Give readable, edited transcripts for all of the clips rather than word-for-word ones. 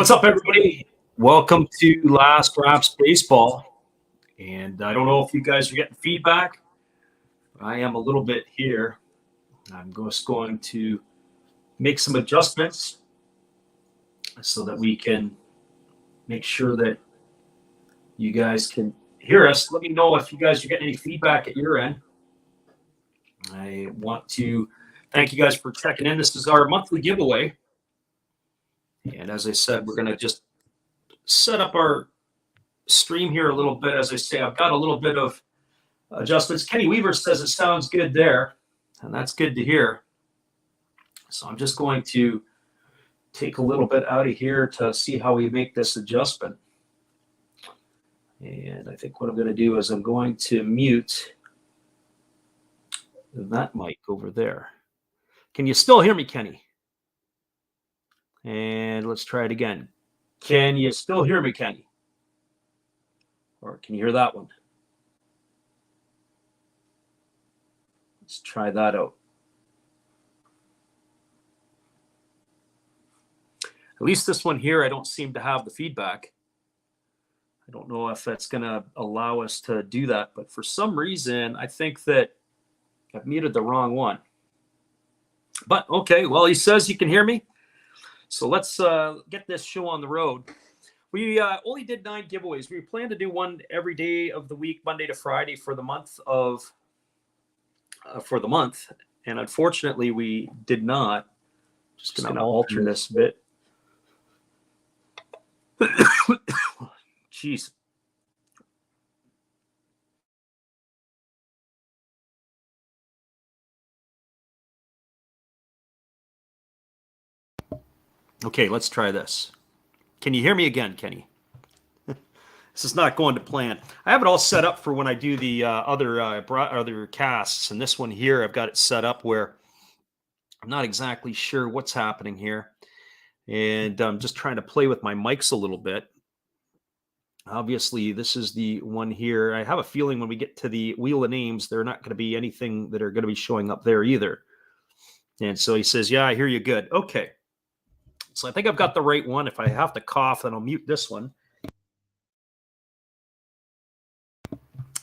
What's up, everybody? Welcome to Last Raps Baseball. And I don't know if you guys are getting feedback. I am a little bit here. I'm just going to make some adjustments so that we can make sure that you guys can hear us. Let me know if you guys are getting any feedback at your end. I want to thank you guys for checking in. This is our monthly giveaway. And as I said, we're going to just set up our stream here a little bit. As I say, I've got a little bit of adjustments. Kenny Weaver says it sounds good there, and that's good to hear. So I'm just going to take a little bit out of here to see how we make this adjustment. And I think what I'm going to do is I'm going to mute that mic over there. Can you still hear me, Kenny? And let's try it again. Can you still hear me, Kenny? Or can you hear that one? Let's try that out. At least this one here, I don't seem to have the feedback. I don't know if that's going to allow us to do that, but for some reason, I think that I've muted the wrong one. But okay, well, he says he can hear me. So let's get this show on the road. We only did 9 giveaways. We planned to do one every day of the week, Monday to Friday, for the month and unfortunately, we did not. Just going to alter this a bit. Jeez. Okay, let's try this. Can you hear me again, Kenny? This is not going to plan. I have it all set up for when I do the other casts, and this one here, I've got it set up where I'm not exactly sure what's happening here, and I'm just trying to play with my mics a little bit. Obviously, this is the one here. I have a feeling when we get to the wheel of names, they're not going to be anything that are going to be showing up there either. And so he says, yeah, I hear you good. Okay. So I think I've got the right one. If I have to cough, then I'll mute this one.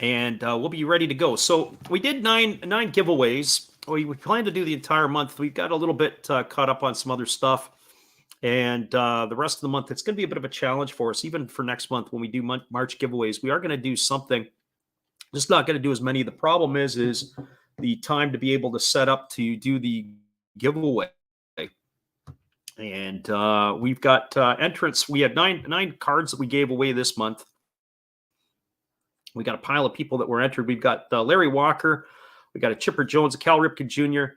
And we'll be ready to go. So we did nine giveaways. We plan to do the entire month. We've got a little bit caught up on some other stuff. And the rest of the month, it's going to be a bit of a challenge for us. Even for next month, when we do March giveaways, we are going to do something. Just not going to do as many. The problem is the time to be able to set up to do the giveaway. And we've got entrants. We had nine cards that we gave away this month. We got a pile of people that were entered. We've got Larry Walker. We got a Chipper Jones, a Cal Ripken Jr.,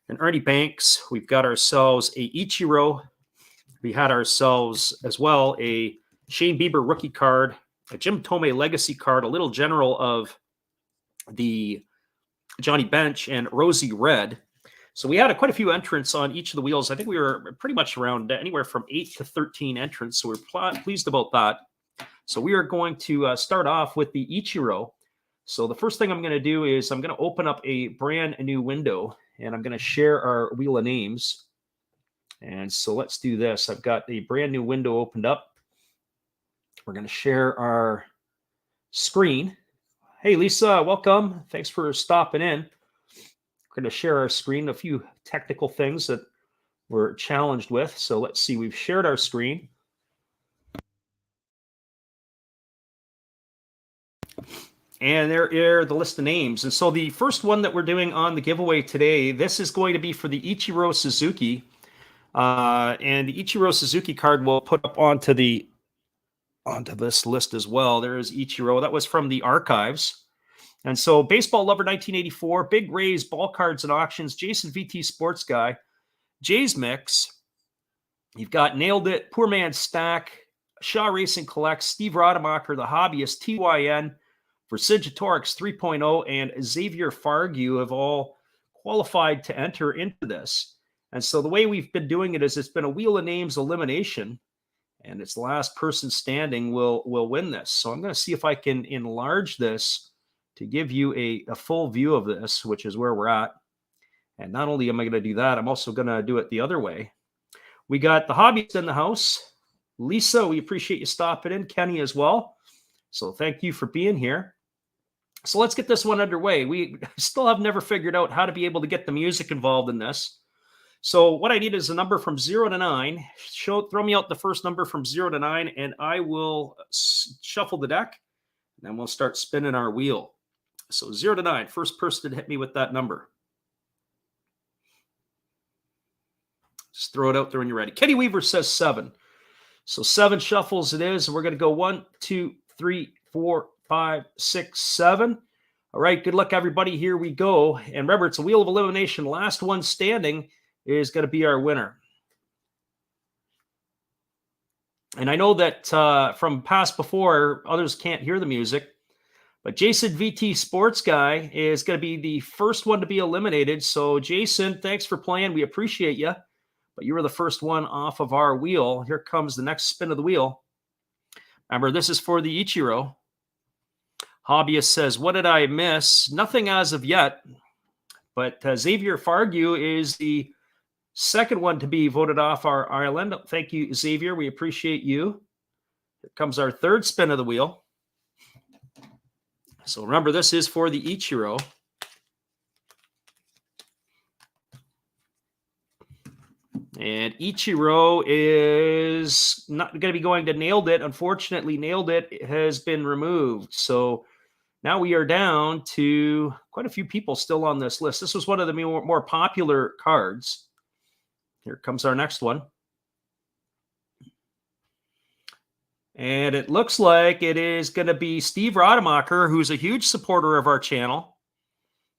and Ernie Banks. We've got ourselves a Ichiro. We had ourselves as well a Shane Bieber rookie card, a Jim Thome legacy card, a little general of the Johnny Bench, and Rosie Red. So we had quite a few entrants on each of the wheels. I think we were pretty much around anywhere from 8 to 13 entrants. So we're pleased about that. So we are going to start off with the Ichiro. So the first thing I'm going to do is I'm going to open up a brand new window, and I'm going to share our wheel of names. And so let's do this. I've got a brand new window opened up. We're going to share our screen. Hey, Lisa, welcome. Thanks for stopping in. We're going to share our screen, a few technical things that we're challenged with. So let's see. We've shared our screen. And there are the list of names. And so the first one that we're doing on the giveaway today, this is going to be for the Ichiro Suzuki. And the Ichiro Suzuki card we'll put up onto this list as well. There is Ichiro. That was from the archives. And so Baseball Lover 1984, Big Rays, Ball Cards and Auctions, Jason VT Sports Guy, Jay's Mix. You've got Nailed It, Poor Man's Stack, Shaw Racing Collects, Steve Rademacher, The Hobbyist, TYN, Vercingetoryx 3.0, and Xavier Fargu have all qualified to enter into this. And so the way we've been doing it is it's been a wheel of names elimination, and it's the last person standing will win this. So I'm going to see if I can enlarge this to give you a full view of this, which is where we're at. And not only am I going to do that, I'm also going to do it the other way. We got the Hobbyist in the house. Lisa, we appreciate you stopping in. Kenny as well. So thank you for being here. So let's get this one underway. We still have never figured out how to be able to get the music involved in this. So what I need is a number from 0 to 9. Throw me out the first number from 0 to 9, and I will shuffle the deck, and then we'll start spinning our wheel. So 0 to 9, first person to hit me with that number. Just throw it out there when you're ready. Kenny Weaver says 7. So 7 shuffles it is. And we're going to go 1, 2, 3, 4, 5, 6, 7. All right. Good luck, everybody. Here we go. And remember, it's a wheel of elimination. Last one standing is going to be our winner. And I know that from past before, others can't hear the music. But Jason VT Sports Guy is going to be the first one to be eliminated. So, Jason, thanks for playing. We appreciate you. But you were the first one off of our wheel. Here comes the next spin of the wheel. Remember, this is for the Ichiro. Hobbyist says, what did I miss? Nothing as of yet. But Xavier Fargu is the second one to be voted off our island. Thank you, Xavier. We appreciate you. Here comes our third spin of the wheel. So remember, this is for the Ichiro. And Ichiro is not going to be going to Nailed It. Unfortunately, Nailed It has been removed. So now we are down to quite a few people still on this list. This was one of the more popular cards. Here comes our next one. And it looks like it is going to be Steve Rademacher, who's a huge supporter of our channel.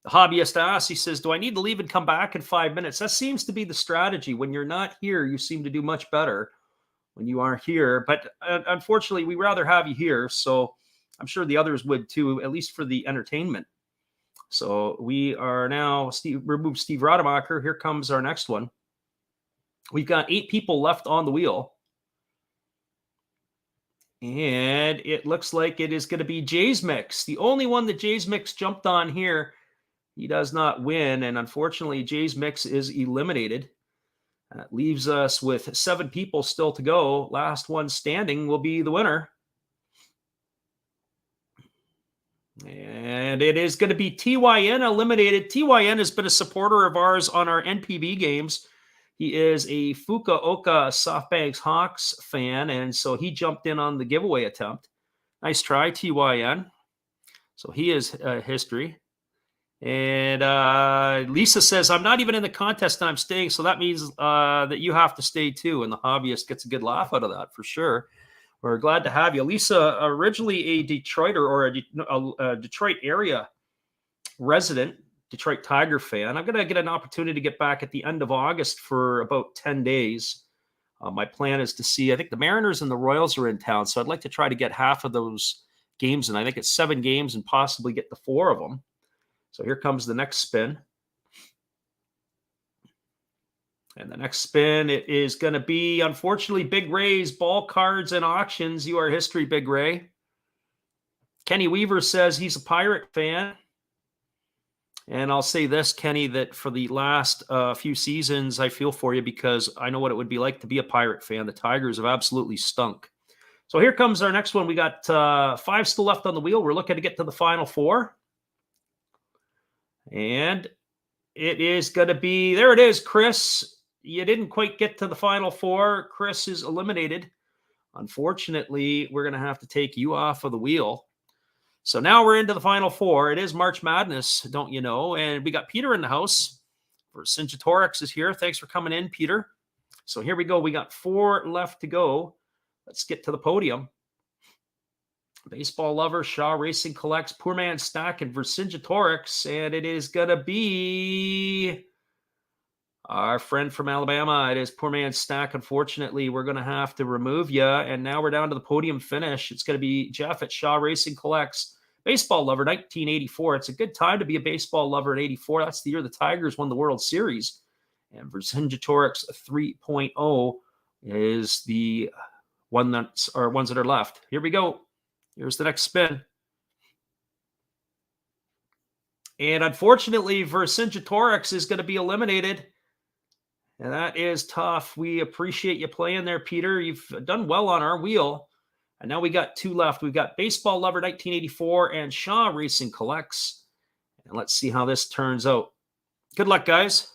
The hobbyist asks, he says, do I need to leave and come back in 5 minutes? That seems to be the strategy. When you're not here, you seem to do much better when you are here. But unfortunately, we rather have you here. So I'm sure the others would too, at least for the entertainment. So we are now, remove Steve Rademacher. Here comes our next one. We've got 8 people left on the wheel. And it looks like it is going to be Jay's Mix. The only one that Jay's Mix jumped on here. He does not win, and unfortunately, Jay's Mix is eliminated. That leaves us with 7 people still to go. Last one standing will be the winner. And it is going to be TYN eliminated. TYN has been a supporter of ours on our NPB games. He is a Fukuoka SoftBank Hawks fan, and so he jumped in on the giveaway attempt. Nice try, TYN. So he is history. And Lisa says, I'm not even in the contest and I'm staying. So that means that you have to stay too. And the hobbyist gets a good laugh out of that for sure. We're glad to have you. Lisa, originally a Detroiter or a Detroit area resident, Detroit Tiger fan. I'm going to get an opportunity to get back at the end of August for about 10 days. My plan is to see, I think the Mariners and the Royals are in town. So I'd like to try to get half of those games. And I think it's 7 games and possibly get the 4 of them. So here comes the next spin. And the next spin, it is going to be, unfortunately, Big Ray's Ball Cards and Auctions. You are history, Big Ray. Kenny Weaver says he's a Pirate fan. And I'll say this, Kenny, that for the last few seasons, I feel for you because I know what it would be like to be a Pirate fan. The Tigers have absolutely stunk. So here comes our next one. We got 5 still left on the wheel. We're looking to get to the final 4. And it is going to be, there it is, Chris. You didn't quite get to the final 4. Chris is eliminated. Unfortunately, we're going to have to take you off of the wheel. So now we're into the final 4. It is March Madness, don't you know? And we got Peter in the house. Vercingetorix is here. Thanks for coming in, Peter. So here we go. We got 4 left to go. Let's get to the podium. Baseball Lover, Shaw Racing Collects, Poor Man Stack, and Vercingetorix. And it is going to be our friend from Alabama. It is Poor Man Stack. Unfortunately, we're going to have to remove you. And now we're down to the podium finish. It's going to be Jeff at Shaw Racing Collects. Baseball Lover, 1984. It's a good time to be a baseball lover in 84. That's the year the Tigers won the World Series. And Vercingetorix 3.0 is the ones that are left. Here we go. Here's the next spin. And unfortunately, Vercingetorix is going to be eliminated. And that is tough. We appreciate you playing there, Peter. You've done well on our wheel. And now we got 2 left. We've got Baseball Lover 1984 and Shaw Racing Collects. And let's see how this turns out. Good luck, guys.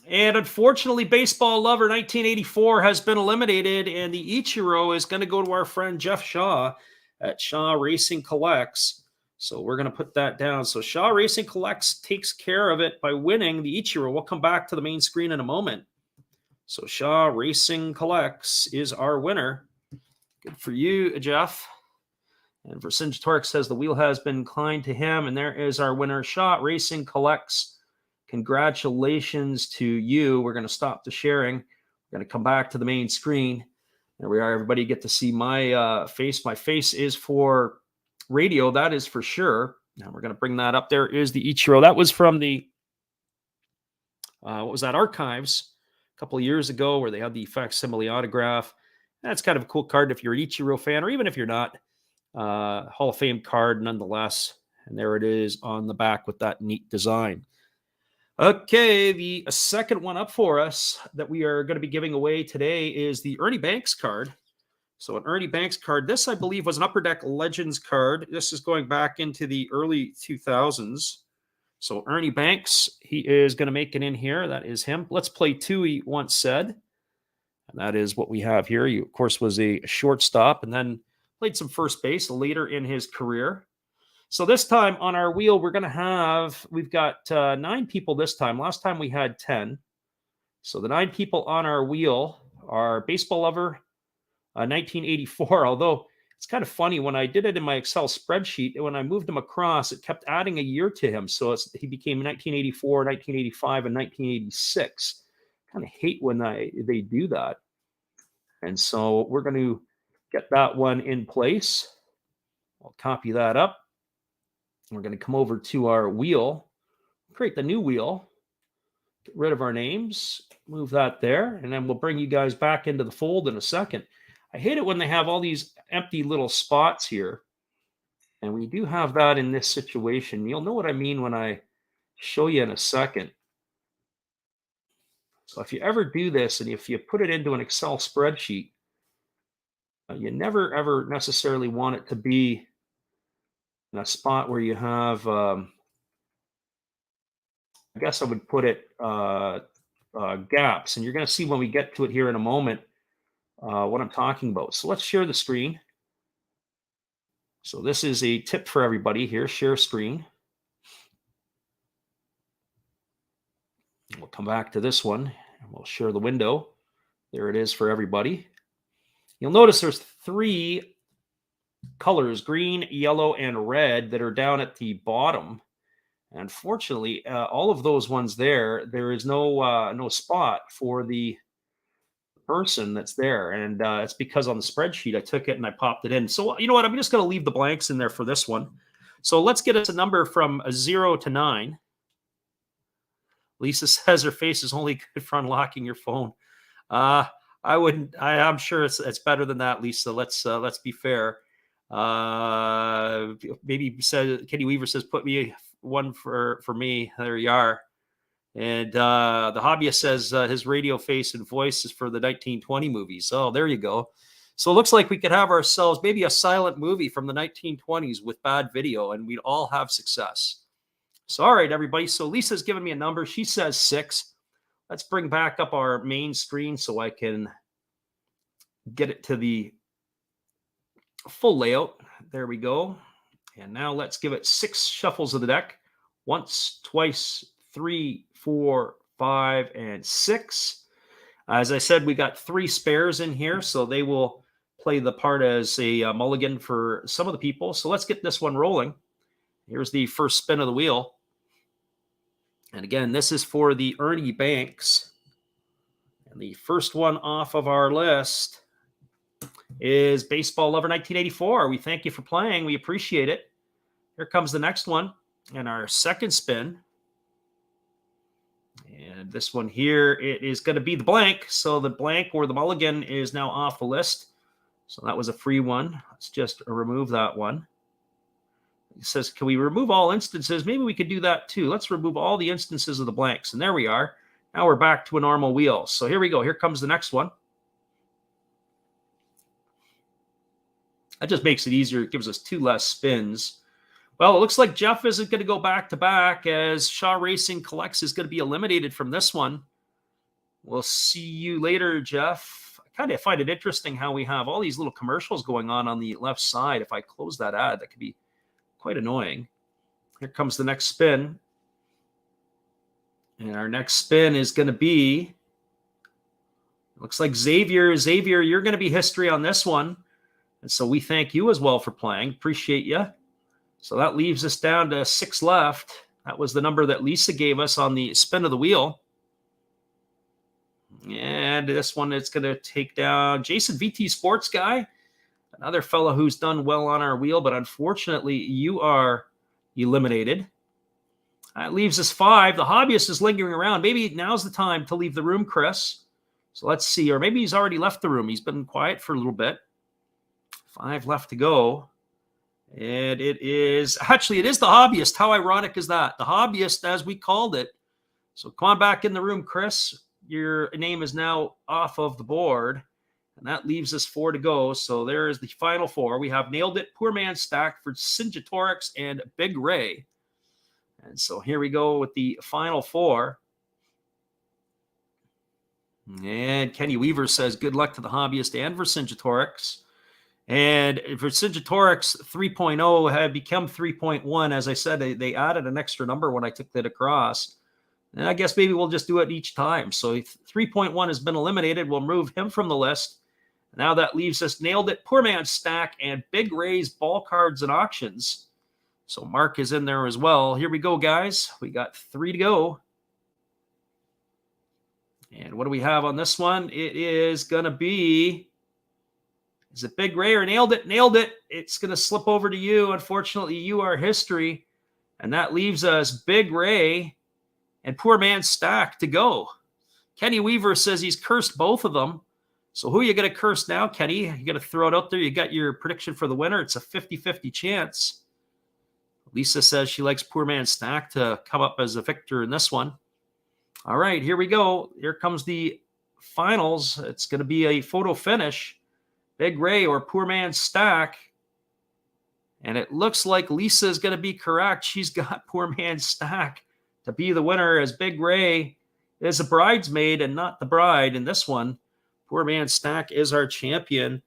And unfortunately, Baseball Lover 1984 has been eliminated, and the Ichiro is going to go to our friend Jeff Shaw at Shaw Racing Collects. So we're going to put that down. So Shaw Racing Collects takes care of it by winning the Ichiro. We'll come back to the main screen in a moment. So Shaw Racing Collects is our winner. Good for you, Jeff. And Vercingetorix says the wheel has been inclined to him, and there is our winner, Shaw Racing Collects. Congratulations to you. We're going to stop the sharing. We're going to come back to the main screen. There we are. Everybody get to see my face. My face is for radio, that is for sure. Now we're going to bring that up. There is the Ichiro. That was from the, what was that, Archives a couple of years ago, where they had the facsimile autograph. That's kind of a cool card if you're an Ichiro fan, or even if you're not. Hall of Fame card nonetheless. And there it is on the back with that neat design. Okay, the second one up for us that we are going to be giving away today is the Ernie Banks card. So an Ernie Banks card. This, I believe, was an Upper Deck Legends card. This is going back into the early 2000s. So Ernie Banks, he is going to make it in here. That is him. Let's play 2, he once said. And that is what we have here. He, of course, was a shortstop and then played some first base later in his career. So this time on our wheel, we've got 9 people this time. Last time we had 10. So the 9 people on our wheel are Baseball Lover 1984, although it's kind of funny. When I did it in my Excel spreadsheet, when I moved him across, it kept adding a year to him. So he became 1984, 1985, and 1986. Kind of hate when they do that. And so we're going to get that one in place. I'll copy that up. We're going to come over to our wheel, create the new wheel, get rid of our names, move that there, and then we'll bring you guys back into the fold in a second. I hate it when they have all these empty little spots here, and we do have that in this situation. You'll know what I mean when I show you in a second. So if you ever do this, and if you put it into an Excel spreadsheet, you never, ever necessarily want it to be in a spot where you have, I guess I would put it gaps. And you're going to see when we get to it here in a moment what I'm talking about. So let's share the screen. So this is a tip for everybody here. Share screen. We'll come back to this one and we'll share the window. There it is for everybody. You'll notice there's 3 colors, green, yellow, and red, that are down at the bottom. Unfortunately, all of those ones there is no spot for the person that's there. And it's because on the spreadsheet, I took it and I popped it in. So you know what? I'm just going to leave the blanks in there for this one. So let's get us a number from 0 to 9. Lisa says her face is only good for unlocking your phone. I'm sure it's better than that, Lisa. Let's be fair. Maybe says Kenny Weaver says, put me one for me. There you are. And the hobbyist says his radio face and voice is for the 1920 movies. Oh, there you go. So it looks like we could have ourselves maybe a silent movie from the 1920s with bad video, and we'd all have success. So, all right, everybody. So Lisa's giving me a number. She says 6. Let's bring back up our main screen so I can get it to the full layout. There we go. And now let's give it 6 shuffles of the deck. Once, twice, 3, 4, 5, and 6. As I said, we got 3 spares in here, so they will play the part as a mulligan for some of the people. So let's get this one rolling. Here's the first spin of the wheel. And again, this is for the Ernie Banks. And the first one off of our list is Baseball Lover 1984. We thank you for playing. We appreciate it. Here comes the next one. And our second spin. And this one here, it is going to be the blank. So the blank or the mulligan is now off the list. So that was a free one. Let's just remove that one. He says, can we remove all instances? Maybe we could do that too. Let's remove all the instances of the blanks. And there we are. Now we're back to a normal wheel. So here we go. Here comes the next one. That just makes it easier. It gives us 2 less spins. Well, it looks like Jeff isn't going to go back-to-back, as Shaw Racing Collects is going to be eliminated from this one. We'll see you later, Jeff. I kind of find it interesting how we have all these little commercials going on the left side. If I close that ad, that could be quite annoying. Here comes the next spin. And our next spin is going to be, looks like Xavier. Xavier, you're going to be history on this one. And so we thank you as well for playing. Appreciate you. So that leaves us down to 6 left. That was the number that Lisa gave us on the spin of the wheel. And this one, it's going to take down Jason VT Sports Guy, another fellow who's done well on our wheel, but unfortunately you are eliminated. That leaves us 5. The hobbyist is lingering around. Maybe now's the time to leave the room, Chris. So let's see. Or maybe he's already left the room. He's been quiet for a little bit. 5 left to go. And it is the hobbyist. How ironic is that? The hobbyist, as we called it. So come on back in the room, Chris. Your name is now off of the board. And that leaves us 4 to go. So there is the final 4. We have Nailed It, Poor Man Stack, for Vercingetorix, and Big Ray. And so here we go with the final 4. And Kenny Weaver says, good luck to the hobbyist and Vercingetorix. And Vercingetorix 3.0 had become 3.1. As I said, they added an extra number when I took that across. And I guess maybe we'll just do it each time. So 3.1 has been eliminated. We'll remove him from the list. Now that leaves us Nailed It, Poor Man Stack, and Big Ray's Ball Cards and Auctions. So Mark is in there as well. Here we go, guys. We got 3 to go. And what do we have on this one? It is going to be, is it Big Ray or Nailed It? Nailed It. It's going to slip over to you. Unfortunately, you are history. And that leaves us Big Ray and Poor Man Stack to go. Kenny Weaver says he's cursed both of them. So who are you going to curse now, Kenny? You got to throw it out there. You got your prediction for the winner. It's a 50-50 chance. Lisa says she likes Poor Man Stack to come up as a victor in this one. All right, here we go. Here comes the finals. It's going to be a photo finish. Big Ray or Poor Man Stack. And it looks like Lisa is going to be correct. She's got Poor Man Stack to be the winner, as Big Ray is a bridesmaid and not the bride in this one. Poor Man Stack is our champion,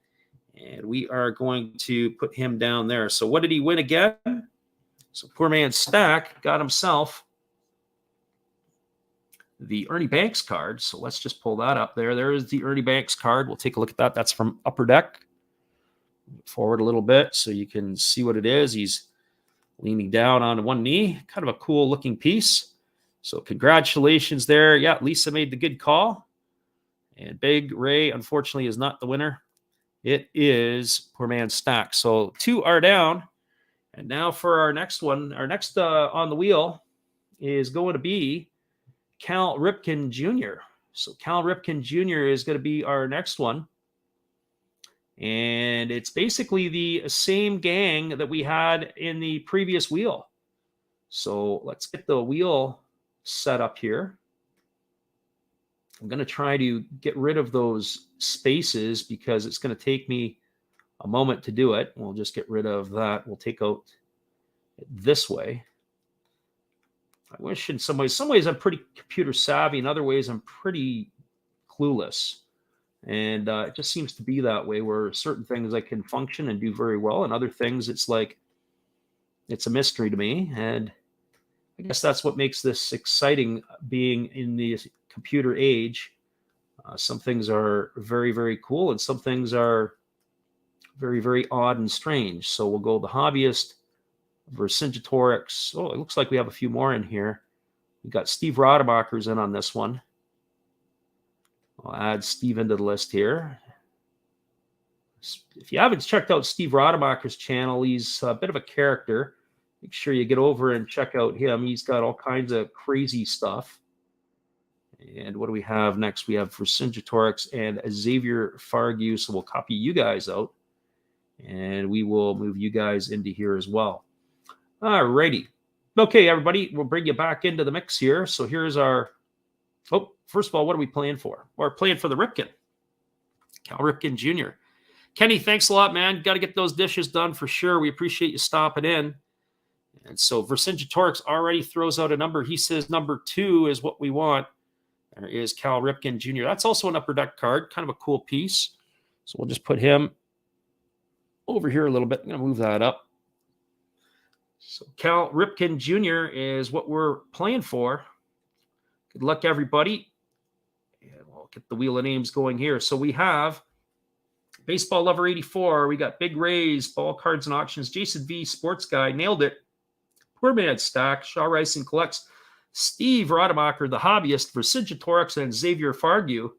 and we are going to put him down there. So what did he win again? So Poor Man Stack got himself the Ernie Banks card. So let's just pull that up there. There is the Ernie Banks card. We'll take a look at that. That's from Upper Deck. Forward a little bit so you can see what it is. He's leaning down on one knee. Kind of a cool looking piece. So congratulations there. Yeah, Lisa made the good call. And Big Ray, unfortunately, is not the winner. It is Poor Man Stack. So 2 are down. And now for our next one, our next on the wheel is going to be Cal Ripken Jr. So Cal Ripken Jr. is going to be our next one. And it's basically the same gang that we had in the previous wheel. So let's get the wheel set up here. I'm going to try to get rid of those spaces because it's going to take me a moment to do it. We'll just get rid of that. We'll take out this way. I wish in some ways I'm pretty computer savvy. In other ways, I'm pretty clueless. And it just seems to be that way, where certain things I can function and do very well, and other things it's like it's a mystery to me. And I guess that's what makes this exciting, being in the computer age. Some things are very, very cool, and some things are very, very odd and strange. So we'll go the hobbyist, Vercingetorix. Oh, it looks like we have a few more in here. We got Steve Rademacher's in on this one. I'll add Steve into the list here. If you haven't checked out Steve Rademacher's channel, he's a bit of a character. Make sure you get over and check out him. He's got all kinds of crazy stuff. And what do we have next? We have Vercingetorix and Xavier Fargu. So we'll copy you guys out, and we will move you guys into here as well. All righty. Okay, everybody, we'll bring you back into the mix here. So here's our, first of all, what are we playing for? We're playing for the Ripken, Cal Ripken Jr. Kenny, thanks a lot, man. Got to get those dishes done for sure. We appreciate you stopping in. And so Vercingetorix already throws out a number. He says number 2 is what we want. There is Cal Ripken Jr. That's also an upper deck card, kind of a cool piece. So we'll just put him over here a little bit. I'm going to move that up. So Cal Ripken Jr. is what we're playing for. Good luck, everybody. And we'll get the wheel of names going here. So we have Baseball Lover 84. We got Big Rays, Ball Cards and Auctions. Jason V, Sports Guy, nailed it. Poor Man Stack, Shaw Racing Collects. Steve Rademacher, The Hobbyist, Vercingetorix, and Xavier Fargu.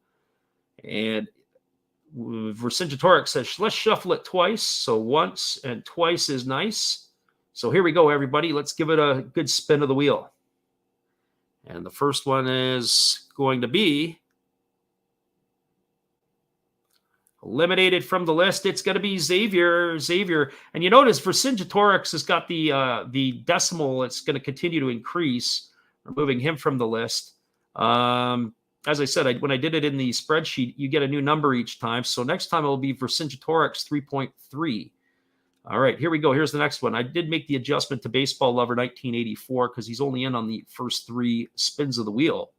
And Vercingetorix says, let's shuffle it twice. So once and twice is nice. So here we go, everybody. Let's give it a good spin of the wheel. And the first one is going to be eliminated from the list. It's going to be Xavier. And you notice Vercingetorix has got the decimal. It's going to continue to increase. Removing him from the list. As I said, when I did it in the spreadsheet, you get a new number each time. So next time it will be Vercingetorix 3.3. All right, here we go. Here's the next one. I did make the adjustment to Baseball Lover 1984 because he's only in on the first 3 spins of the wheel.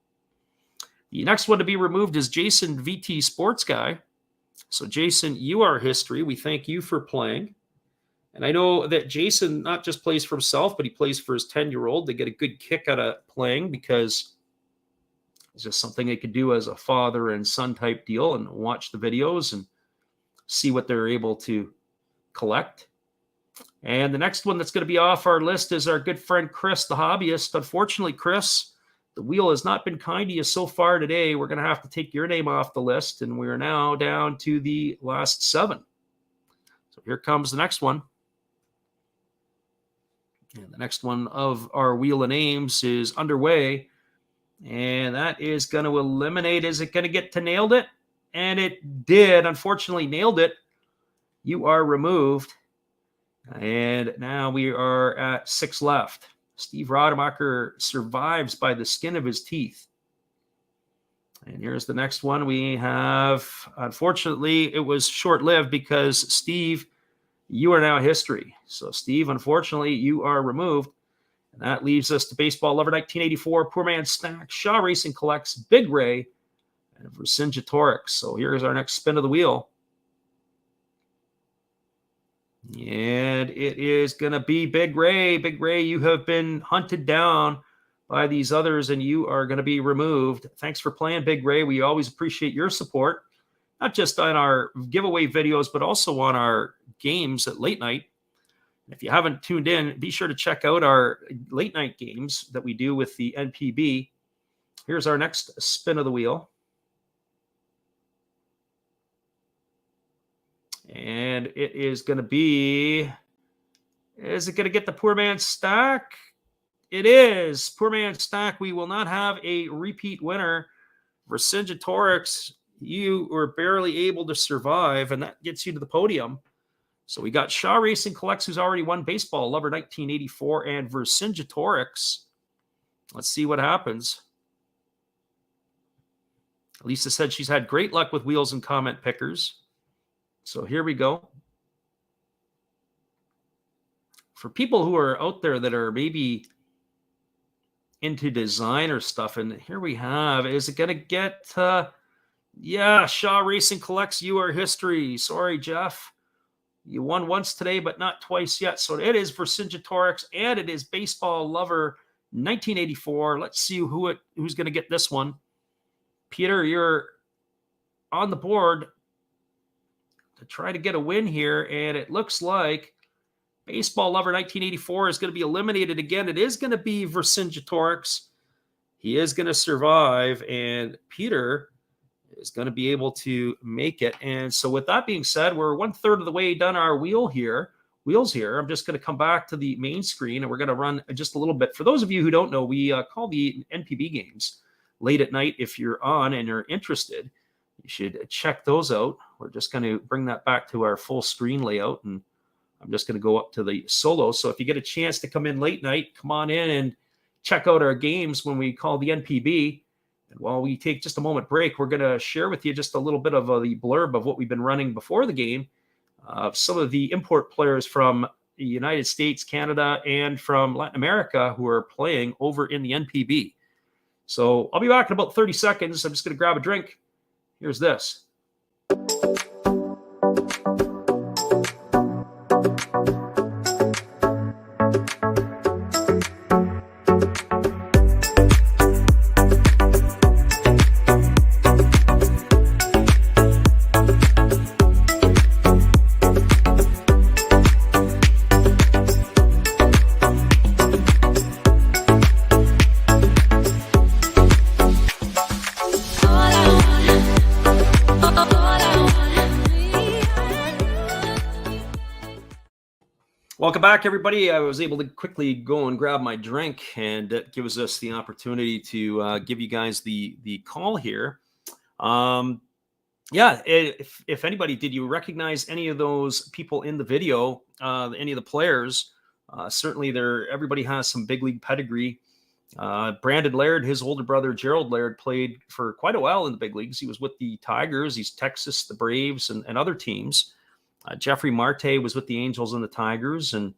The next one to be removed is Jason VT Sports Guy. So Jason, you are history. We thank you for playing. And I know that Jason not just plays for himself, but he plays for his 10-year-old. They get a good kick out of playing because it's just something they could do as a father and son type deal and watch the videos and see what they're able to collect. And the next one that's going to be off our list is our good friend Chris, the Hobbyist. Unfortunately, Chris, the wheel has not been kind to you so far today. We're going to have to take your name off the list, and we're now down to the last 7. So here comes the next one. And the next one of our wheel of names is underway. And that is going to eliminate. Is it going to get to nailed it? And it did. Unfortunately, nailed it. You are removed. And now we are at 6 left. Steve Rademacher survives by the skin of his teeth. And here's the next one. We have, unfortunately, it was short-lived because Steve, you are now history. So, Steve, unfortunately, you are removed. And that leaves us to Baseball Lover 1984, Poor Man Stack, Shaw Racing Collects, Big Ray, and Vercingetorix. So here's our next spin of the wheel. And it is going to be Big Ray. Big Ray, you have been hunted down by these others, and you are going to be removed. Thanks for playing, Big Ray. We always appreciate your support, not just on our giveaway videos, but also on our games at late night. If you haven't tuned in, be sure to check out our late night games that we do with the NPB. Here's our next spin of the wheel. And it is going to be, is it going to get the Poor Man Stack? It is. Poor Man Stack. We will not have a repeat winner. Vercingetorix, you were barely able to survive, and that gets you to the podium. So we got Shaw Racing Collects, who's already won Baseball Lover 1984, and Vercingetorix. Let's see what happens. Lisa said she's had great luck with wheels and comment pickers. So here we go. For people who are out there that are maybe into design or stuff, and here we have, is it going to get, yeah, Shaw Racing Collects, you are history. Sorry, Jeff. You won once today, but not twice yet. So it is Vercingetorix, and it is Baseball Lover 1984. Let's see who's going to get this one. Peter, you're on the board to try to get a win here, and it looks like Baseball Lover 1984 is going to be eliminated again. It is going to be Vercingetorix. He is going to survive, and Peter is going to be able to make it. And so with that being said, we're 1/3 of the way done our wheels here. I'm just going to come back to the main screen, and we're going to run just a little bit. For those of you who don't know, we call the NPB games late at night. If you're on and you're interested, you should check those out. We're just going to bring that back to our full screen layout, and I'm just going to go up to the solo. So if you get a chance to come in late night, come on in and check out our games when we call the NPB. And while we take just a moment break, we're going to share with you just a little bit of the blurb of what we've been running before the game. Some of the import players from the United States, Canada, and from Latin America who are playing over in the NPB. So I'll be back in about 30 seconds. I'm just going to grab a drink. Here's this. Welcome back, everybody. I was able to quickly go and grab my drink, and that gives us the opportunity to give you guys the call here. If anybody, did you recognize any of those people in the video, any of the players? Certainly everybody has some big league pedigree. Brandon Laird, his older brother Gerald Laird, played for quite a while in the big leagues. He was with the Tigers, he's Texas, the Braves, and other teams. Jeffrey Marte was with the Angels and the Tigers. And,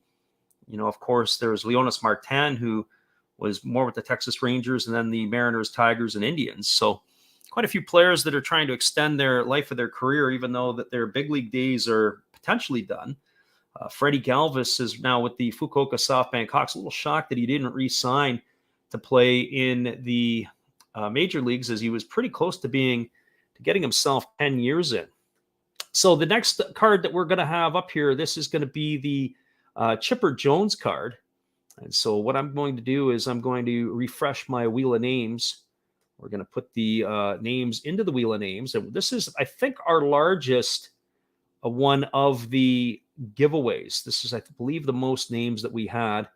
of course, there's Leonys Martin, who was more with the Texas Rangers and then the Mariners, Tigers, and Indians. So quite a few players that are trying to extend their life of their career, even though that their big league days are potentially done. Freddie Galvis is now with the Fukuoka SoftBank Hawks. A little shocked that he didn't re-sign to play in the major leagues, as he was pretty close to getting himself 10 years in. So the next card that we're going to have up here, this is going to be the Chipper Jones card. And so what I'm going to do is I'm going to refresh my wheel of names. We're going to put the names into the wheel of names. And this is, I think, our largest one of the giveaways. This is, I believe, the most names that we had.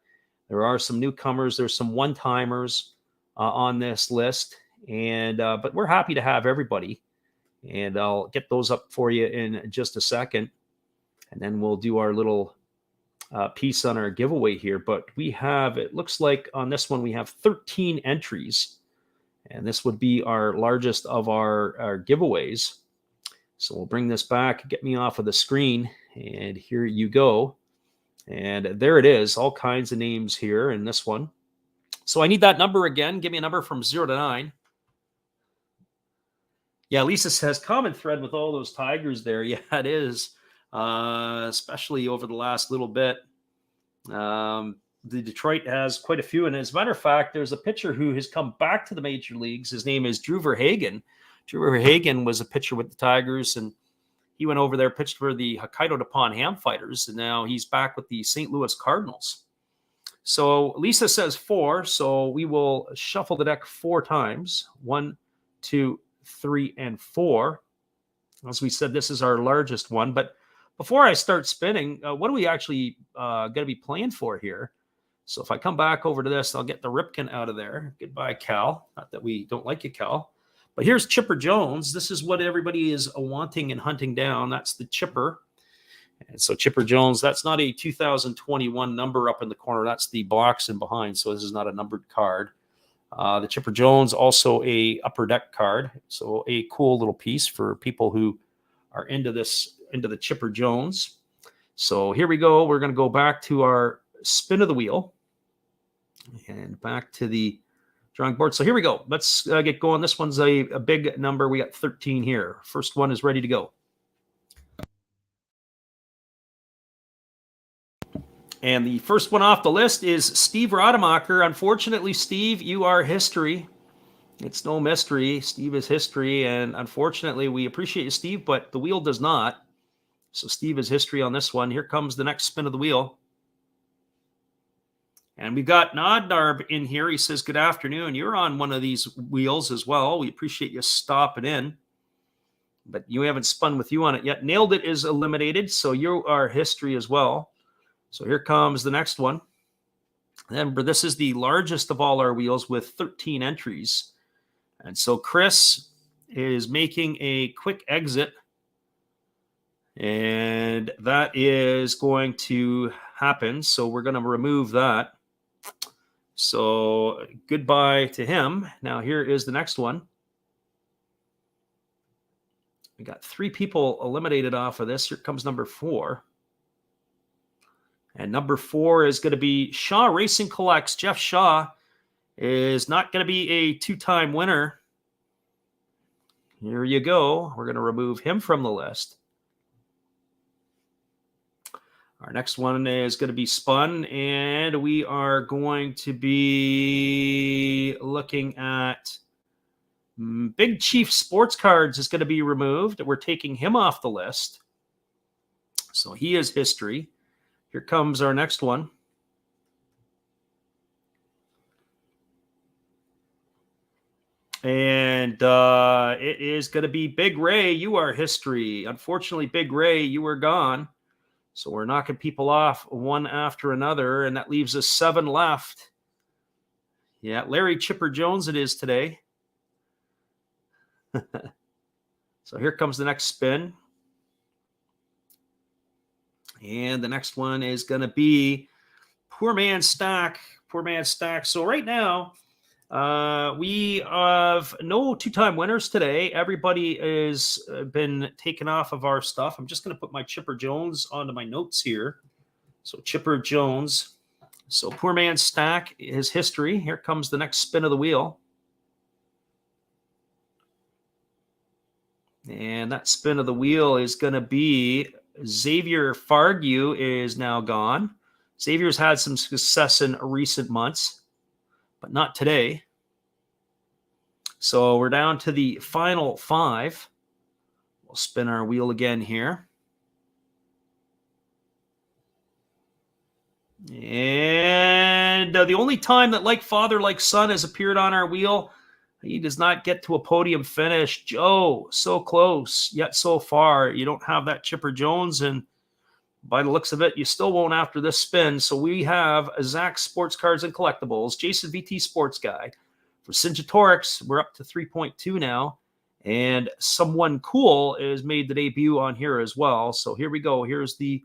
There are some newcomers. There's some one-timers on this list. And but we're happy to have everybody. And I'll get those up for you in just a second. And then we'll do our little piece on our giveaway here. But we have, it looks like on this one, we have 13 entries. And this would be our largest of our giveaways. So we'll bring this back, get me off of the screen. And here you go. And there it is, all kinds of names here in this one. So I need that number again. Give me a number from 0 to 9. Yeah, Lisa says common thread with all those Tigers there. Yeah, it is, especially over the last little bit. The Detroit has quite a few. And as a matter of fact, there's a pitcher who has come back to the major leagues. His name is Drew Verhagen. Drew Verhagen was a pitcher with the Tigers, and he went over there, pitched for the Hokkaido Nippon Ham Fighters, and now he's back with the St. Louis Cardinals. So Lisa says 4, so we will shuffle the deck 4 times. 1, 2, 3, and 4. As we said, this is our largest one. But before I start spinning, what are we actually going to be playing for here? So if I come back over to this, I'll get the Ripken out of there. Goodbye, Cal. Not that we don't like you, Cal. But here's Chipper Jones. This is what everybody is wanting and hunting down. That's the Chipper. And so Chipper Jones, that's not a 2021 number up in the corner. That's the box in behind. So this is not a numbered card. The Chipper Jones, also a upper deck card. So a cool little piece for people who are into the Chipper Jones. So here we go. We're going to go back to our spin of the wheel and back to the drawing board. So here we go. Let's get going. This one's a big number. We got 13 here. First one is ready to go. And the first one off the list is Steve Rademacher. Unfortunately, Steve, you are history. It's no mystery. Steve is history. And unfortunately, we appreciate you, Steve, but the wheel does not. So Steve is history on this one. Here comes the next spin of the wheel. And we've got Nodnarb in here. He says, good afternoon. You're on one of these wheels as well. We appreciate you stopping in. But you haven't spun with you on it yet. Nailed It is eliminated. So you are history as well. So here comes the next one. Remember, this is the largest of all our wheels with 13 entries. And so Chris is making a quick exit. And that is going to happen. So we're going to remove that. So goodbye to him. Now here is the next one. We got 3 people eliminated off of this. Here comes number 4. And number 4 is going to be Shaw Racing Collects. Jeff Shaw is not going to be a 2-time winner. Here you go. We're going to remove him from the list. Our next one is going to be spun, and we are going to be looking at Big Chief Sports Cards is going to be removed. We're taking him off the list. So he is history. Here comes our next one. And it is going to be Big Ray. You are history. Unfortunately, Big Ray, you are gone. So we're knocking people off one after another, and that leaves us 7 left. Yeah, Larry Chipper Jones it is today. So here comes the next spin. And the next one is going to be Poor Man Stack. Poor Man Stack. So right now, we have no 2-time winners today. Everybody has been taken off of our stuff. I'm just going to put my Chipper Jones onto my notes here. So Chipper Jones. So Poor Man Stack, his history. Here comes the next spin of the wheel. And that spin of the wheel is going to be Xavier Fargue is now gone. Xavier's had some success in recent months, but not today. So we're down to the final 5. We'll spin our wheel again here. And the only time that Like Father, Like Son has appeared on our wheel, he does not get to a podium finish. Joe, so close, yet so far. You don't have that Chipper Jones, and by the looks of it, you still won't after this spin. So we have Zach Sports Cards and Collectibles, Jason VT Sports Guy. For Cinjatorix, we're up to 3.2 now. And Someone Cool is made the debut on here as well. So here we go. Here's the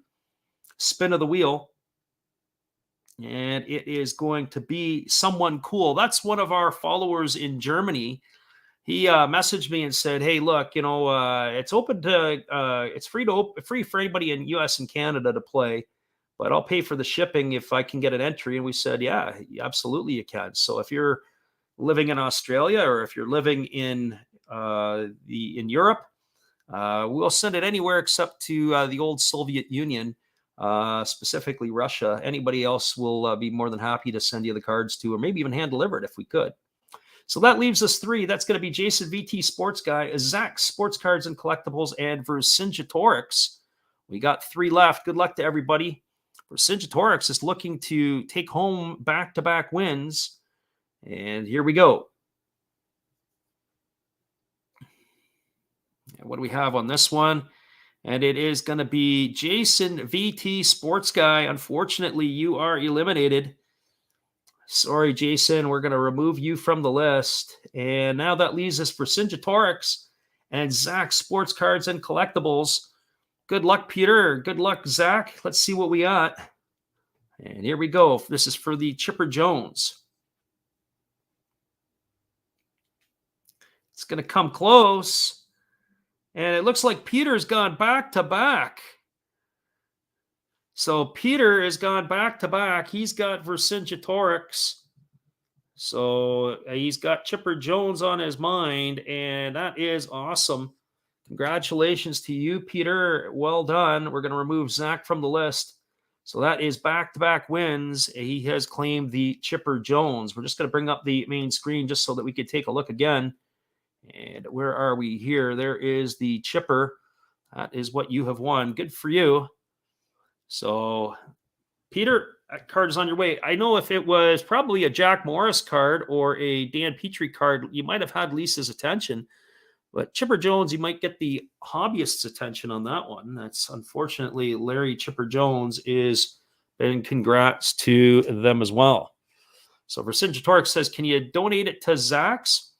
spin of the wheel. And it is going to be Someone Cool. That's one of our followers in Germany. He messaged me and said, "Hey, look, it's open to, it's free for anybody in U.S. and Canada to play, but I'll pay for the shipping if I can get an entry." And we said, "Yeah, absolutely you can." So if you're living in Australia or if you're living in Europe, we'll send it anywhere except to the old Soviet Union. Specifically Russia. Anybody else will be more than happy to send you the cards to, or maybe even hand deliver it if we could. So that leaves us 3. That's going to be Jason VT Sports Guy, Zach Sports Cards and Collectibles, and Vercingetorix. We got 3 left. Good luck to everybody. Vercingetorix is looking to take home back-to-back wins. And here we go. What do we have on this one? And it is going to be Jason VT Sports Guy. Unfortunately, you are eliminated. Sorry, Jason. We're going to remove you from the list. And now that leaves us for Cinjatorix and Zach Sports Cards and Collectibles. Good luck, Peter. Good luck, Zach. Let's see what we got. And here we go. This is for the Chipper Jones. It's going to come close. And it looks like Peter's gone back-to-back. So Peter has gone back-to-back. He's got Vercingetorix. So he's got Chipper Jones on his mind, and that is awesome. Congratulations to you, Peter. Well done. We're going to remove Zach from the list. So that is back-to-back wins. He has claimed the Chipper Jones. We're just going to bring up the main screen just so that we could take a look again. And where are we here? There is the Chipper. That is what you have won. Good for you. So, Peter, that card is on your way. I know if it was probably a Jack Morris card or a Dan Petrie card, you might have had Lisa's attention. But Chipper Jones, you might get the hobbyist's attention on that one. That's unfortunately Larry Chipper Jones is, and congrats to them as well. So Vercingetorix says, "Can you donate it to Zach's?"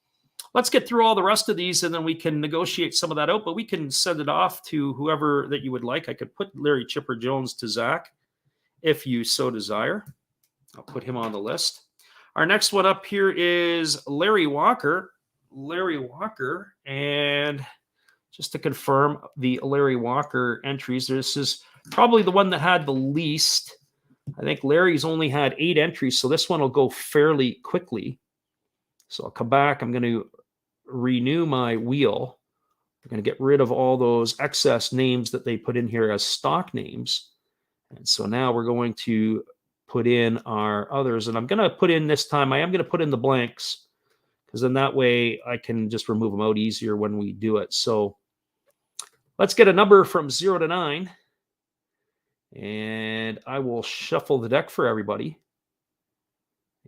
let's get through all the rest of these, and then we can negotiate some of that out. But we can send it off to whoever that you would like. I could put Larry Chipper Jones to Zach if you so desire. I'll put him on the list. Our next one up here is Larry Walker. Larry Walker. And just to confirm the Larry Walker entries, this is probably the one that had the least. I think Larry's only had 8 entries, so this one will go fairly quickly. So I'll come back. I'm going to renew my wheel. I'm going to get rid of all those excess names that they put in here as stock names. And so now we're going to put in our others. And I'm going to put in this time, I am going to put in the blanks, because then that way I can just remove them out easier when we do it. So let's get a number from 0 to 9. And I will shuffle the deck for everybody.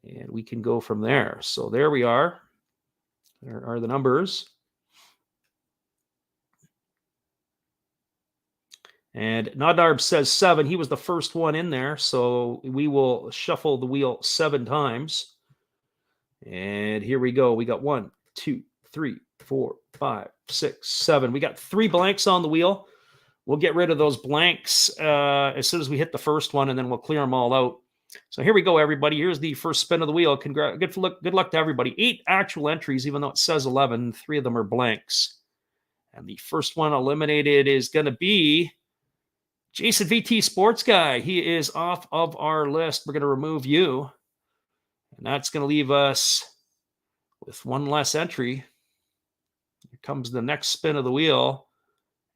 And we can go from there. So there we are. There are the numbers. And Nadarb says 7. He was the first one in there. So we will shuffle the wheel 7 times. And here we go. We got 1, 2, 3, 4, 5, 6, 7. We got 3 blanks on the wheel. We'll get rid of those blanks as soon as we hit the first one, and then we'll clear them all out. So here we go, everybody. Here's the first spin of the wheel. Good luck to everybody. 8 actual entries, even though it says 11. 3 of them are blanks. And the first one eliminated is going to be Jason VT Sports Guy. He is off of our list. We're going to remove you. And that's going to leave us with 1 less entry. Here comes the next spin of the wheel.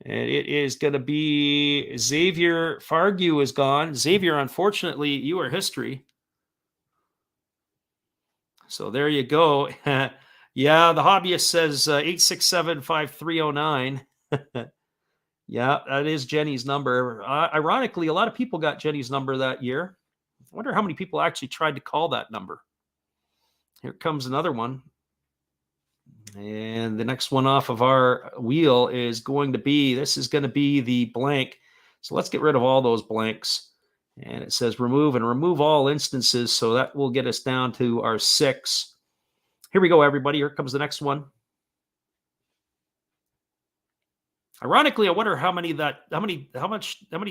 And it is going to be Xavier Fargu is gone. Xavier, unfortunately, you are history. So there you go. Yeah, the hobbyist says 867-5309. Yeah, that is Jenny's number. Ironically, a lot of people got Jenny's number that year. I wonder how many people actually tried to call that number. Here comes another one. And the next one off of our wheel is going to be, this is going to be the blank. So let's get rid of all those blanks. And it says remove and remove all instances. So that will get us down to our 6. Here we go, everybody. Here comes the next one. Ironically, I wonder how many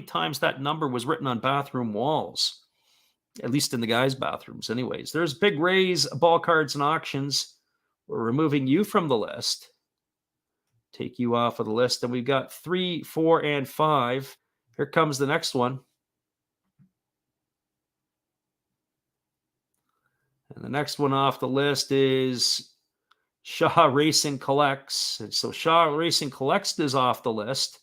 times that number was written on bathroom walls, at least in the guys' bathrooms. Anyways, there's Big Ray's Ball Cards and Auctions. We're removing you from the list. Take you off of the list. And we've got 3, 4, and 5. Here comes the next one. And the next one off the list is Shaw Racing Collects. And so Shaw Racing Collects is off the list.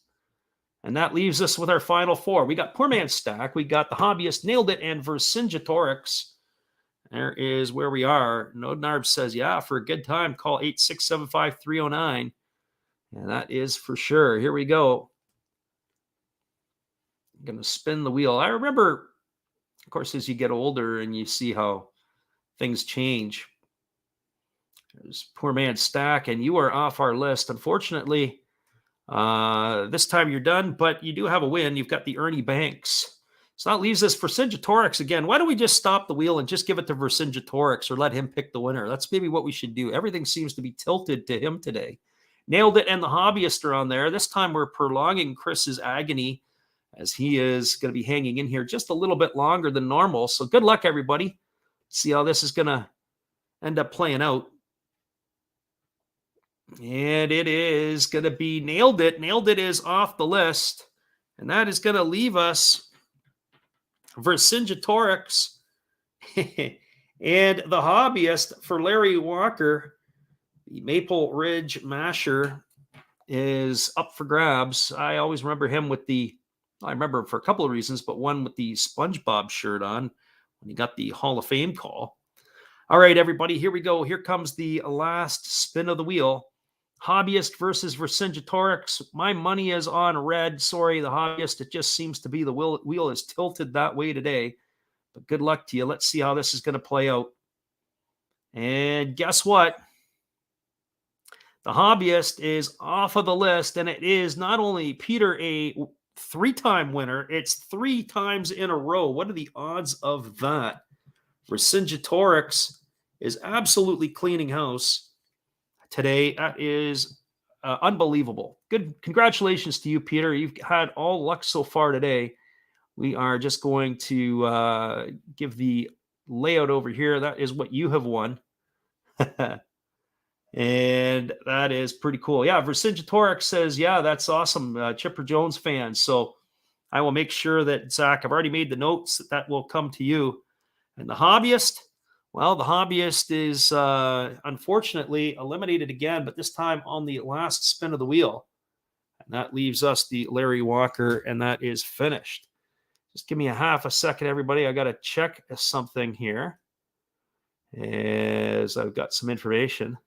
And that leaves us with our final 4. We got Poor Man's Stack. We got the Hobbyist, Nailed It, and Vercingetorix. There is where we are. Nodnarb says, yeah, for a good time, call 867-5309. And that is for sure. Here we go. I'm going to spin the wheel. I remember, of course, as you get older and you see how things change. There's Poor Man's Stack, and you are off our list. Unfortunately, this time you're done, but you do have a win. You've got the Ernie Banks. So that leaves us Vercingetorix again. Why don't we just stop the wheel and just give it to Vercingetorix or let him pick the winner? That's maybe what we should do. Everything seems to be tilted to him today. Nailed It and the Hobbyist are on there. This time we're prolonging Chris's agony as he is going to be hanging in here just a little bit longer than normal. So good luck, everybody. See how this is going to end up playing out. And it is going to be Nailed It. Nailed It is off the list. And that is going to leave us Vercingetorix and the Hobbyist for Larry Walker. The Maple Ridge Masher is up for grabs. I always remember him with I remember him for a couple of reasons, but one with the SpongeBob shirt on when he got the Hall of Fame call. All right, everybody, here we go. Here comes the last spin of the wheel. Hobbyist versus Vercingetorix. My money is on red. Sorry, the Hobbyist. It just seems to be the wheel is tilted that way today. But good luck to you. Let's see how this is going to play out. And guess what? The Hobbyist is off of the list, and it is not only Peter a 3-time winner, it's 3 times in a row. What are the odds of that? Vercingetorix is absolutely cleaning house. today. That is unbelievable. Good. Congratulations to you, Peter. You've had all luck so far today. We are just going to give the layout over here. That is what you have won. And that is pretty cool. Yeah, Vercingetorix says, yeah, that's awesome. Chipper Jones fans. So I will make sure that, Zach, I've already made the notes that will come to you. And the hobbyist, well, the hobbyist is unfortunately eliminated again, but this time on the last spin of the wheel. And that leaves us the Larry Walker, and that is finished. Just give me a half a second, everybody. I got to check something here as I've got some information.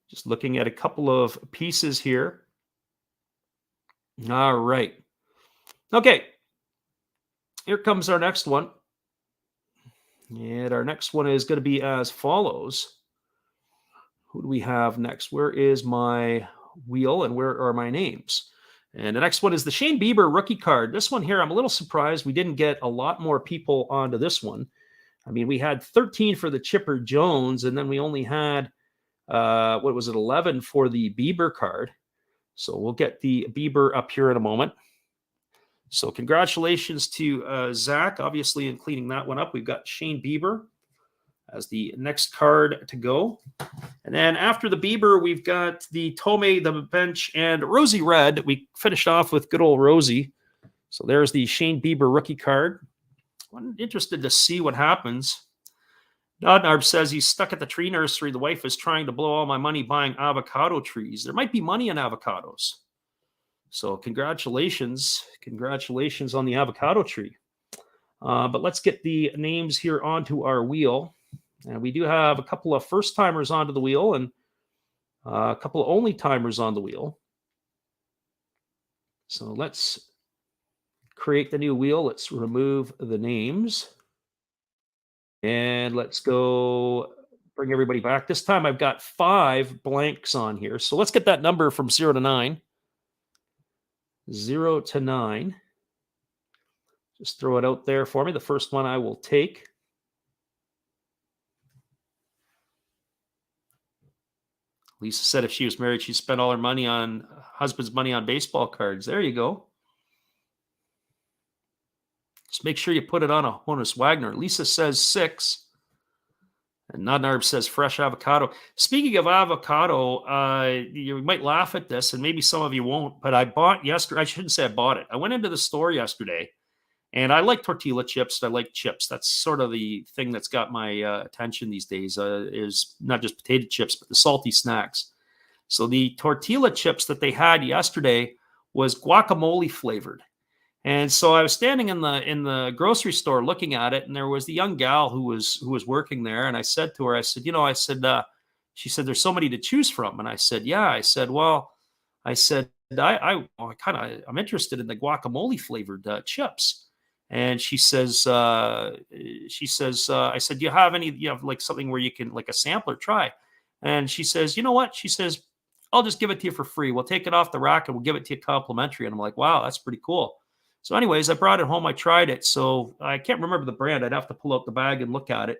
Just looking at a couple of pieces here. All right. Okay. Here comes our next one. And our next one is going to be as follows. Who do we have next? Where is my wheel and where are my names? And the next one is the Shane Bieber rookie card. This one here, I'm a little surprised we didn't get a lot more people onto this one. I mean, we had 13 for the Chipper Jones, and then we only had, 11 for the Bieber card. So we'll get the Bieber up here in a moment. So congratulations to Zach, obviously, in cleaning that one up. We've got Shane Bieber as the next card to go. And then after the Bieber, we've got the Tomei, the bench, and Rosie Red. We finished off with good old Rosie. So there's the Shane Bieber rookie card. I'm interested to see what happens. Dodnarb says he's stuck at the tree nursery. The wife is trying to blow all my money buying avocado trees. There might be money in avocados. So congratulations. Congratulations on the avocado tree. But let's get the names here onto our wheel. And we do have a couple of first-timers onto the wheel and a couple of only-timers on the wheel. So let's create the new wheel. Let's remove the names. And let's go bring everybody back. This time I've got 5 blanks on here. So let's get that number from 0 to 9. 0 to 9. Just throw it out there for me. The first one I will take. Lisa said if she was married, she'd spend all her money on husband's money on baseball cards. There you go. Just make sure you put it on a Honus Wagner. Lisa says 6. And Nodnarb says fresh avocado. Speaking of avocado, you might laugh at this, and maybe some of you won't, but I bought yesterday. I shouldn't say I bought it. I went into the store yesterday, and I like tortilla chips. I like chips. That's sort of the thing that's got my attention these days, is not just potato chips, but the salty snacks. So the tortilla chips that they had yesterday was guacamole flavored. And so I was standing in the grocery store looking at it, and there was the young gal who was working there. And I said to her, I said, she said, there's so many to choose from. And I said, yeah. I said, I'm interested in the guacamole flavored chips. And she says, I said, do you have any, like something where you can, like a sampler, try? And she says, you know what? She says, I'll just give it to you for free. We'll take it off the rack and we'll give it to you complimentary. And I'm like, wow, that's pretty cool. So anyways, I brought it home. I tried it. So I can't remember the brand. I'd have to pull out the bag and look at it.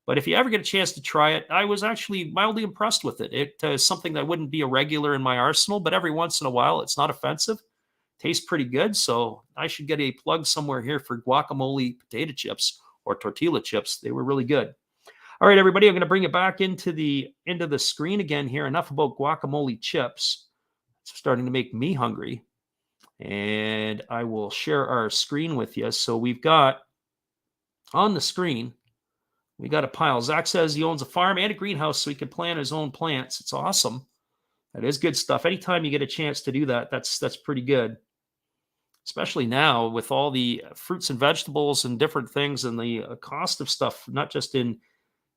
But if you ever get a chance to try it, I was actually mildly impressed with it. It is something that wouldn't be a regular in my arsenal, but every once in a while, it's not offensive. Tastes pretty good. So I should get a plug somewhere here for guacamole potato chips or tortilla chips. They were really good. All right, everybody, I'm going to bring it back into the screen again here. Enough about guacamole chips. It's starting to make me hungry. And I will share our screen with you. So we've got on the screen, we got a pile. Zach says he owns a farm and a greenhouse so he can plant his own plants. It's awesome. That is good stuff. Anytime you get a chance to do that, that's pretty good. Especially now with all the fruits and vegetables and different things and the cost of stuff, not just in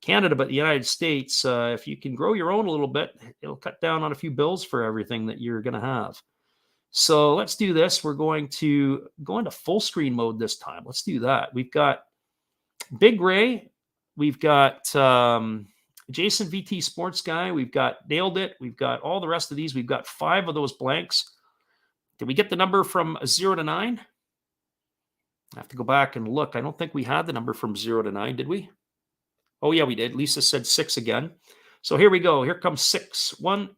Canada, but the United States. If you can grow your own a little bit, it'll cut down on a few bills for everything that you're going to have. So let's do this. We're going to go into full screen mode this time. Let's do that. We've got Big Ray. We've got Jason VT Sports Guy. We've got Nailed It. We've got all the rest of these. We've got 5 of those blanks. Did we get the number from 0 to 9? I have to go back and look. I don't think we had the number from 0 to 9, did we? Oh, yeah, we did. Lisa said 6 again. So here we go. Here comes 6. 1.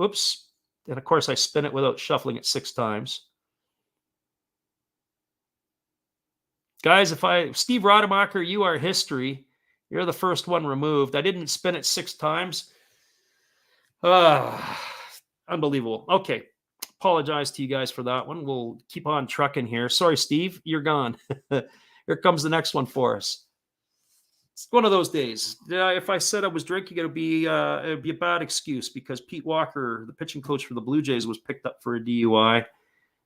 Oops. And of course, I spin it without shuffling it 6 times. Guys, Steve Rademacher, you are history. You're the first one removed. I didn't spin it 6 times. Unbelievable. Okay. Apologize to you guys for that one. We'll keep on trucking here. Sorry, Steve, you're gone. Here comes the next one for us. It's one of those days. If I said I was drinking, it'd be a bad excuse, because Pete Walker, the pitching coach for the Blue Jays, was picked up for a DUI.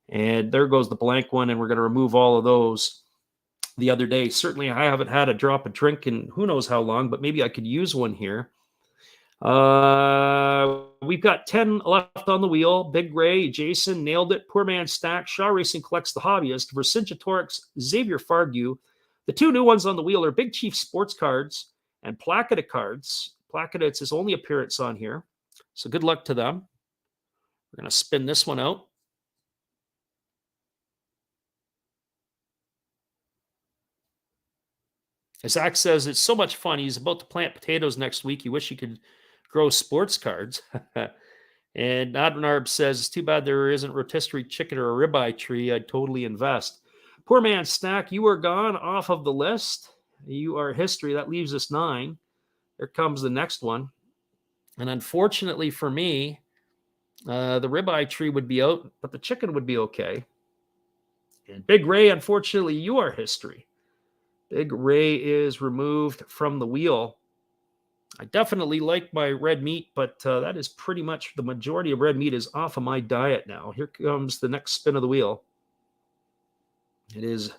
And there goes the blank one, and we're going to remove all of those the other day. Certainly, I haven't had a drop of drink in who knows how long, but maybe I could use one here. We've got 10 left on the wheel. Big Ray, Jason, nailed it. Poor Man Stack, Shaw Racing Collects the Hobbyist, Vercingetorix, Xavier Fargu. The 2 new ones on the wheel are Big Chief Sports Cards and Placata Cards. Placata, it's his only appearance on here. So good luck to them. We're going to spin this one out. Zach says, it's so much fun. He's about to plant potatoes next week. You wish he could grow sports cards. And Adnarb says, it's too bad there isn't rotisserie chicken or a ribeye tree. I'd totally invest. Poor Man Stack, you are gone off of the list. You are history. That leaves us 9. There comes the next one. And unfortunately for me, the ribeye tree would be out, but the chicken would be okay. And Big Ray, unfortunately, you are history. Big Ray is removed from the wheel. I definitely like my red meat, but that is pretty much the majority of red meat is off of my diet now. Here comes the next spin of the wheel. It is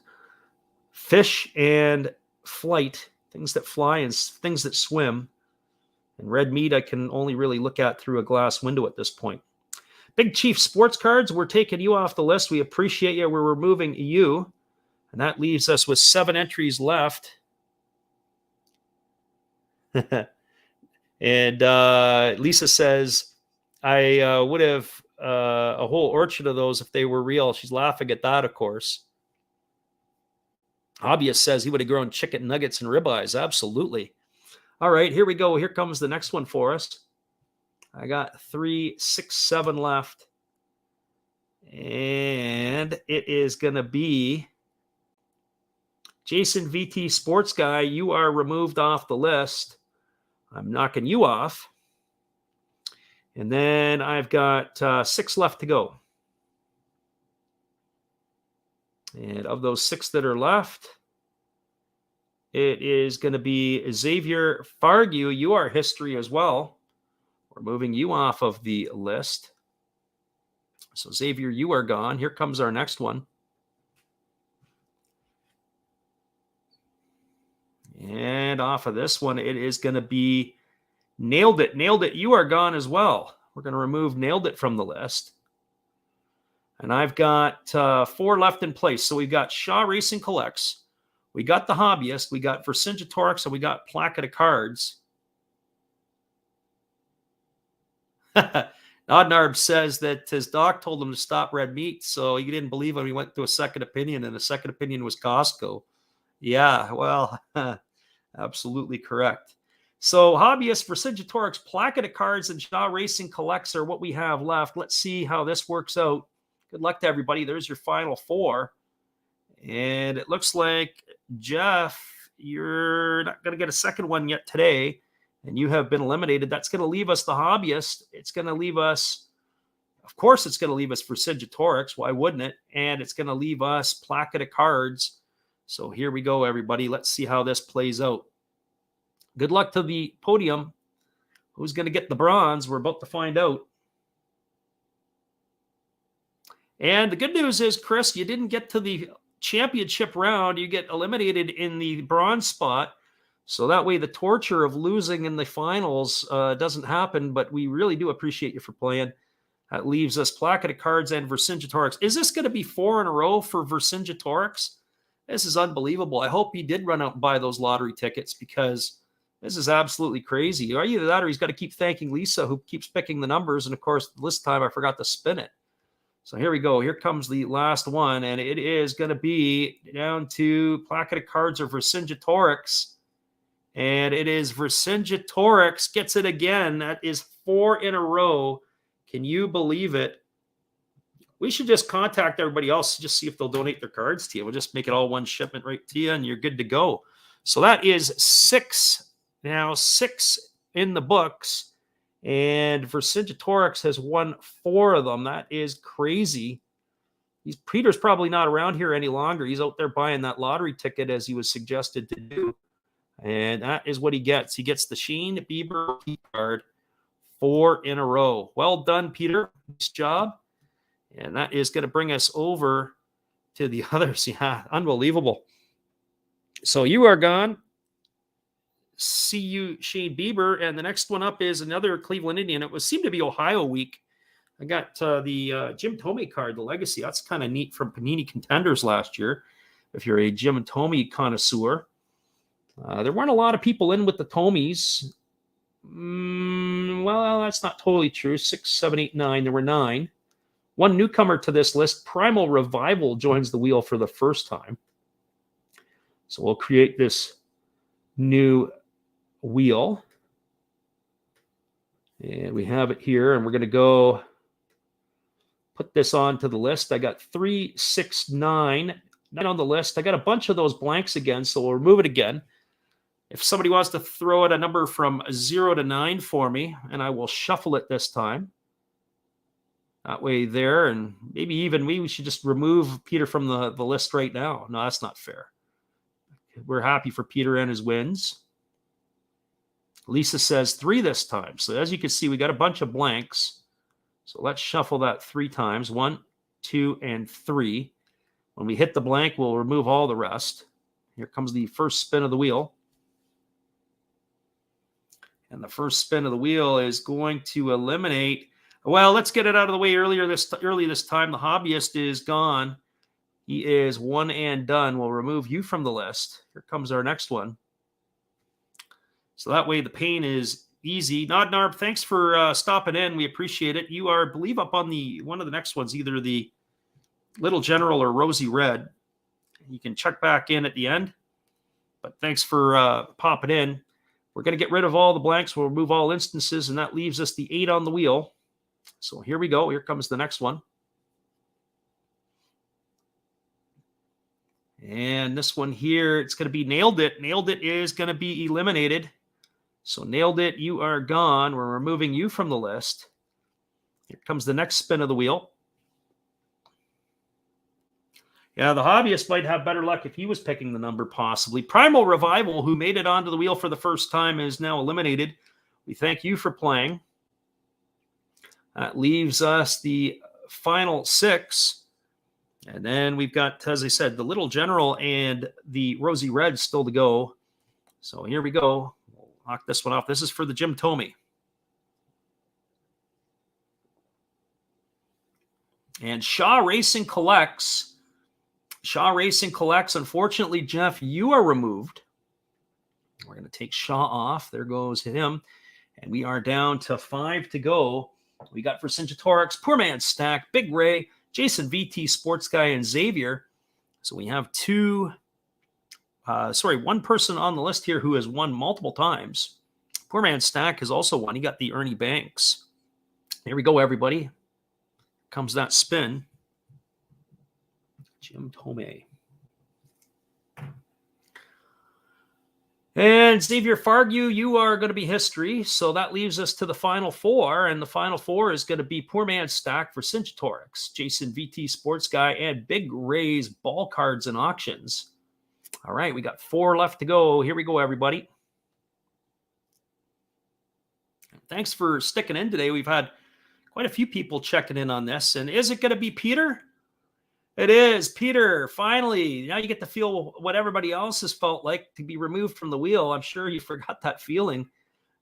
fish and flight, things that fly and things that swim. And red meat I can only really look at through a glass window at this point. Big Chief Sports Cards, we're taking you off the list. We appreciate you. We're removing you. And that leaves us with 7 entries left. And Lisa says, I would have a whole orchard of those if they were real. She's laughing at that, of course. Hobbyist says he would have grown chicken nuggets and ribeyes. Absolutely. All right, here we go. Here comes the next one for us. I got 3, 6, 7 left. And it is going to be Jason VT Sports Guy. You are removed off the list. I'm knocking you off. And then I've got 6 left to go. And of those 6 that are left, it is going to be Xavier Fargu. You are history as well. We're moving you off of the list. So Xavier, you are gone. Here comes our next one. And off of this one, it is going to be Nailed It. Nailed It, you are gone as well. We're going to remove Nailed It from the list. And I've got 4 left in place. So we've got Shaw Racing Collects. We got the Hobbyist. We got Vercingetorix, and we got Placata Cards. Odnarb says that his doc told him to stop red meat, so he didn't believe him. He went to a second opinion, and the second opinion was Costco. Yeah, well, absolutely correct. So Hobbyist, Vercingetorix, Placata Cards, and Shaw Racing Collects are what we have left. Let's see how this works out. Good luck to everybody. There's your final 4. And it looks like, Jeff, you're not going to get a second one yet today, and you have been eliminated. That's going to leave us the Hobbyist. It's going to leave us, of course, it's going to leave us Vercingetorix. Why wouldn't it? And it's going to leave us Placata Cards. So here we go, everybody. Let's see how this plays out. Good luck to the podium. Who's going to get the bronze? We're about to find out. And the good news is, Chris, you didn't get to the championship round. You get eliminated in the bronze spot. So that way the torture of losing in the finals doesn't happen. But we really do appreciate you for playing. That leaves us Placata Cards and Vercingetorix. Is this going to be 4 in a row for Vercingetorix? This is unbelievable. I hope he did run out and buy those lottery tickets, because this is absolutely crazy. Or either that, or he's got to keep thanking Lisa, who keeps picking the numbers. And of course, this time I forgot to spin it. So here we go. Here comes the last one, and it is going to be down to Placarded Cards or Vercingetorix. And it is Vercingetorix gets it again. That is 4 in a row. Can you believe it? We should just contact everybody else, just see if they'll donate their cards to you. We'll just make it all one shipment right to you, and you're good to go. So that is 6 now, 6 in the books. And Vercingetorix has won 4 of them. That is crazy. Peter's probably not around here any longer. He's out there buying that lottery ticket as he was suggested to do. And that is what he gets. He gets the Shane Bieber card 4 in a row. Well done, Peter. Nice job. And that is going to bring us over to the others. Yeah, unbelievable. So you are gone. See you, Shane Bieber. And the next one up is another Cleveland Indian. It seemed to be Ohio week. I got the Jim Thome card, the Legacy. That's kind of neat from Panini Contenders last year, if you're a Jim Thome connoisseur. There weren't a lot of people in with the Thomes. Well, that's not totally true. 6, 7, 8, 9. There were 9. One newcomer to this list, Primal Revival, joins the wheel for the first time. So we'll create this new wheel. And we have it here, and we're going to go put this onto the list. I got 3, 6, 9 on the list. I got a bunch of those blanks again, so we'll remove it again. If somebody wants to throw out a number from 0 to 9 for me, and I will shuffle it this time. That way there, and maybe even we should just remove Peter from the list right now. No, that's not fair. We're happy for Peter and his wins. Lisa says 3 this time. So as you can see, we got a bunch of blanks. So let's shuffle that 3 times. 1, 2, and 3. When we hit the blank, we'll remove all the rest. Here comes the first spin of the wheel. And the first spin of the wheel is going to eliminate. Well, let's get it out of the way early this time. The hobbyist is gone. He is 1 and done. We'll remove you from the list. Here comes our next one. So that way the pain is easy. Nod Narb, thanks for stopping in. We appreciate it. You are, I believe, up on one of the next ones, either the Little General or Rosy Red. You can check back in at the end. But thanks for popping in. We're going to get rid of all the blanks. We'll remove all instances, and that leaves us the 8 on the wheel. So here we go. Here comes the next one. And this one here, it's going to be Nailed It. Nailed It is going to be eliminated. So Nailed It, you are gone. We're removing you from the list. Here comes the next spin of the wheel. Yeah, the hobbyist might have better luck if he was picking the number, possibly. Primal Revival, who made it onto the wheel for the first time, is now eliminated. We thank you for playing. That leaves us the final 6. And then we've got, as I said, the Little General and the Rosy Red still to go. So here we go. We'll knock this one off. This is for the Jim Thome. And Shaw Racing collects. Shaw Racing collects. Unfortunately, Jeff, you are removed. We're going to take Shaw off. There goes him. And we are down to 5 to go. We got Vercingetorix, Poor Man's Stack, Big Ray, Jason VT, Sports Guy, and Xavier. So we have one person on the list here who has won multiple times. Poor Man's Stack has also won. He got the Ernie Banks. Here we go, everybody. Comes that spin. Jim Thome. And Xavier Fargu, you are going to be history. So that leaves us to the final 4. And the final 4 is going to be Poor Man's Stack, Vercingetorix, Jason VT, Sports Guy, and Big Ray's Ball Cards and Auctions. All right, we got 4 left to go. Here we go, everybody. Thanks for sticking in today. We've had quite a few people checking in on this. And is it going to be Peter? It is. Peter, finally. Now you get to feel what everybody else has felt like to be removed from the wheel. I'm sure you forgot that feeling.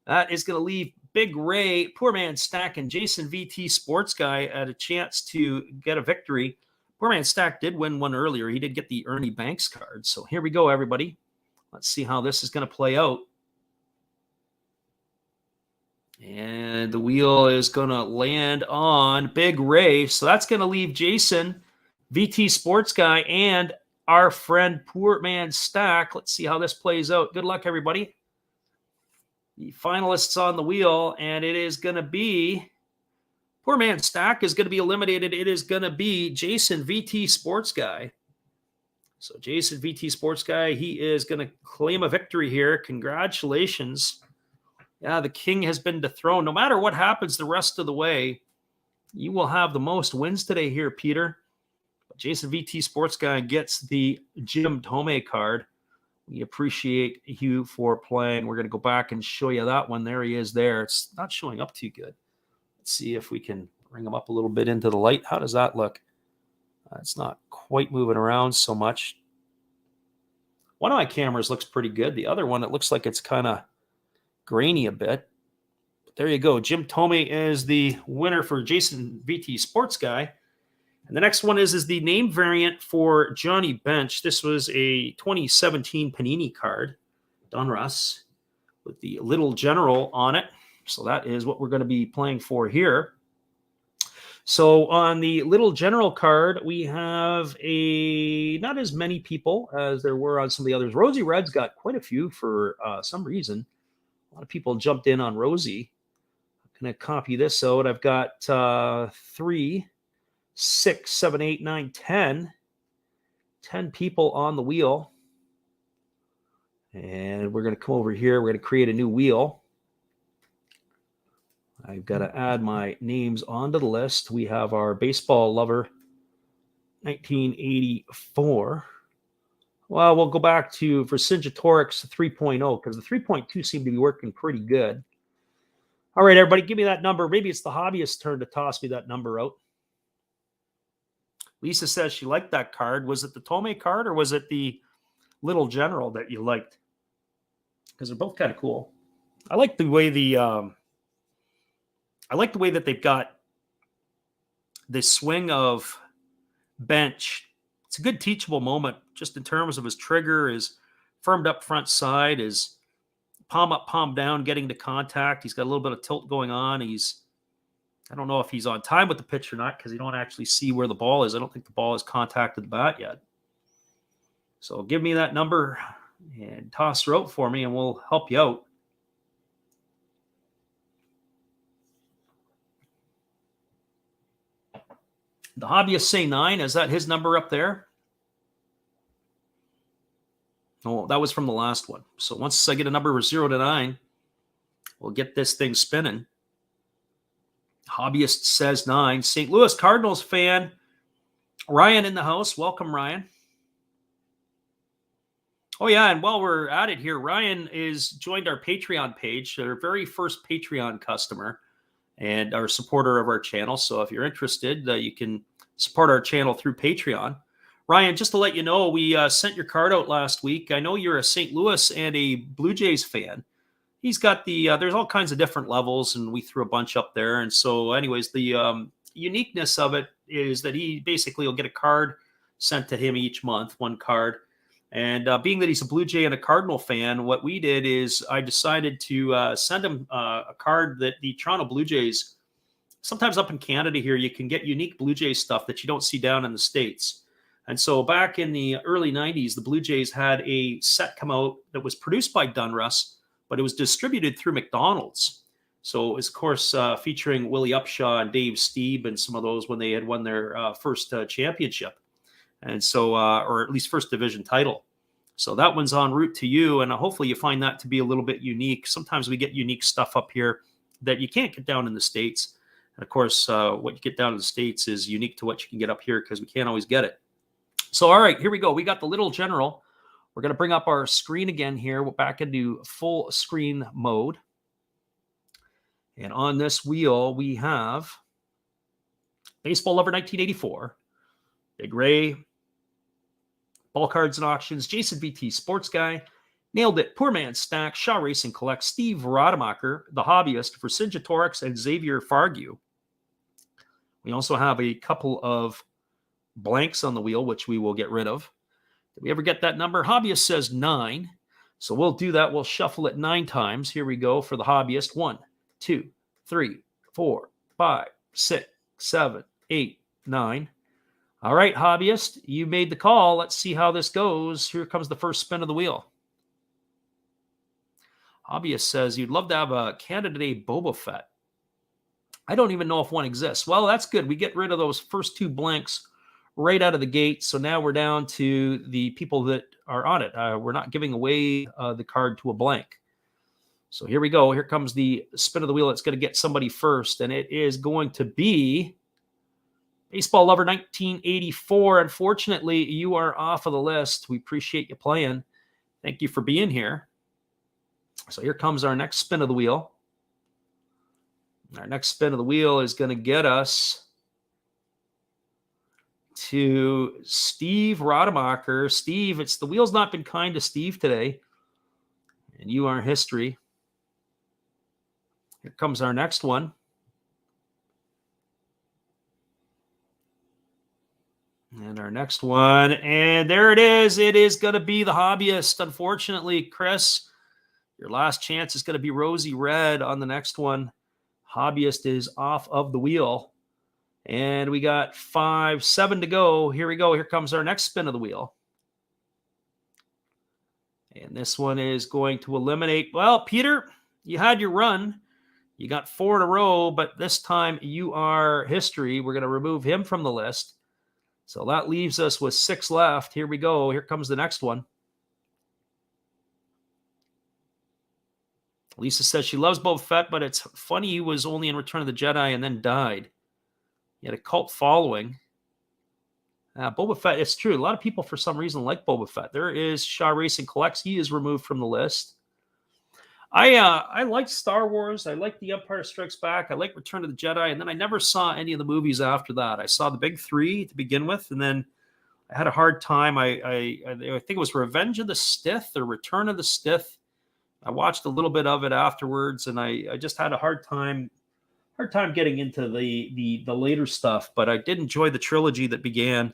That is going to leave Big Ray, Poor Man's Stack, and Jason VT, Sports Guy, at a chance to get a victory. Poor Man's Stack did win one earlier. He did get the Ernie Banks card. So here we go, everybody. Let's see how this is going to play out. And the wheel is going to land on Big Ray. So that's going to leave Jason, VT Sports Guy, and our friend Poor Man Stack. Let's see how this plays out. Good luck, everybody. The finalists on the wheel, and it is going to be Poor Man Stack is going to be eliminated. It is going to be Jason, VT Sports Guy. So Jason, VT Sports Guy, he is going to claim a victory here. Congratulations. Yeah, the king has been dethroned. No matter what happens the rest of the way, you will have the most wins today here, Peter. But Jason VT Sports Guy gets the Jim Thome card. We appreciate you for playing. We're going to go back and show you that one. There he is there. It's not showing up too good. Let's see if we can bring him up a little bit into the light. How does that look? It's not quite moving around so much. One of my cameras looks pretty good. The other one, it looks like it's kind of grainy a bit. But there you go. Jim Thome is the winner for Jason VT Sports Guy. And the next one is the name variant for Johnny Bench. This was a 2017 Panini card, Donruss, with the Little General on it. So that is what we're going to be playing for here. So on the Little General card, we have not as many people as there were on some of the others. Rosie Red's got quite a few for some reason. A lot of people jumped in on Rosie. I'm going to copy this out. I've got 3, 6, 7, 8, 9, 10. 10 people on the wheel. And we're going to come over here. We're going to create a new wheel. I've got to add my names onto the list. We have our Baseball Lover 1984. Well, we'll go back to Vercingetorix 3.0 because the 3.2 seemed to be working pretty good. All right, everybody, give me that number. Maybe it's the hobbyist's turn to toss me that number out. Lisa says she liked that card. Was it the Thome card or was it the Little General that you liked? Because they're both kind of cool. I like the way that they've got this swing of Bench. It's a good teachable moment just in terms of his trigger, his firmed up front side, his palm up, palm down, getting to contact. He's got a little bit of tilt going on. I don't know if he's on time with the pitch or not because you don't actually see where the ball is. I don't think the ball has contacted the bat yet. So give me that number and toss her out for me and we'll help you out. The hobbyist say 9. Is that his number up there? Oh, that was from the last one. So once I get a number of 0 to 9, we'll get this thing spinning. Hobbyist says 9. St. Louis Cardinals fan, Ryan in the house. Welcome, Ryan. Oh, yeah, and while we're at it here, Ryan is joined our Patreon page, our very first Patreon customer and our supporter of our channel. So if you're interested, you can support our channel through Patreon. Ryan, just to let you know, we sent your card out last week. I know you're a St. Louis and a Blue Jays fan. He's got there's all kinds of different levels, and we threw a bunch up there. And so anyways, the uniqueness of it is that he basically will get a card sent to him each month, one card. And being that he's a Blue Jay and a Cardinal fan, what we did is I decided to send him a card that the Toronto Blue Jays, sometimes up in Canada here, you can get unique Blue Jays stuff that you don't see down in the States. And so back in the early 90s, the Blue Jays had a set come out that was produced by Donruss, but it was distributed through McDonald's. So it was, of course, featuring Willie Upshaw and Dave Stieb and some of those when they had won their first championship. And so, or at least first division title. So that one's en route to you. And hopefully you find that to be a little bit unique. Sometimes we get unique stuff up here that you can't get down in the States. And of course, what you get down in the States is unique to what you can get up here because we can't always get it. So, all right, here we go. We got the Little General. We're going to bring up our screen again here. We're back into full screen mode. And on this wheel, we have Baseball Lover 1984, Big Ray, Ball Cards and Auctions, Jason VT Sports Guy, Nailed It, Poor Man Stack, Shaw Racing Collect, Steve Rademacher, The Hobbyist, Vercingetorix, and Xavier Fargue. We also have a couple of blanks on the wheel, which we will get rid of. Did we ever get that number? Hobbyist says 9. So we'll do that. We'll shuffle it 9 times. Here we go for the Hobbyist. 1, 2, 3, 4, 5, 6, 7, 8, 9. All right, hobbyist, you made the call. Let's see how this goes. Here comes the first spin of the wheel. Hobbyist says you'd love to have a Canada Day Boba Fett. I don't even know if one exists. Well, that's good. We get rid of those first 2 blanks right out of the gate. So now we're down to the people that are on it. We're not giving away the card to a blank. So here we go. Here comes the spin of the wheel. It's going to get somebody first, and it is going to be Baseball Lover 1984. Unfortunately, you are off of the list. We appreciate you playing. Thank you for being here. So here comes our next spin of the wheel. Our next spin of the wheel is going to get us to Steve Rademacher. Steve, the wheel's not been kind to Steve today, and you are history. Here comes our next one. And our next one, and there it is. It is going to be the hobbyist. Unfortunately, Chris, your last chance is going to be Rosy Red on the next one. Hobbyist is off of the wheel. And we got 5, 7 to go. Here we go. Here comes our next spin of the wheel. And this one is going to eliminate. Well, Peter, you had your run. You got 4 in a row, but this time you are history. We're going to remove him from the list. So that leaves us with 6 left. Here we go. Here comes the next one. Lisa says she loves Boba Fett, but it's funny he was only in Return of the Jedi and then died. He had a cult following. Boba Fett, it's true. A lot of people, for some reason, like Boba Fett. There is Shaw Racing Collects. He is removed from the list. I like Star Wars. I like The Empire Strikes Back. I like Return of the Jedi. And then I never saw any of the movies after that. I saw the big 3 to begin with, and then I had a hard time. I think it was Revenge of the Sith or Return of the Sith. I watched a little bit of it afterwards, and I just had a hard time getting into the later stuff. But I did enjoy the trilogy that began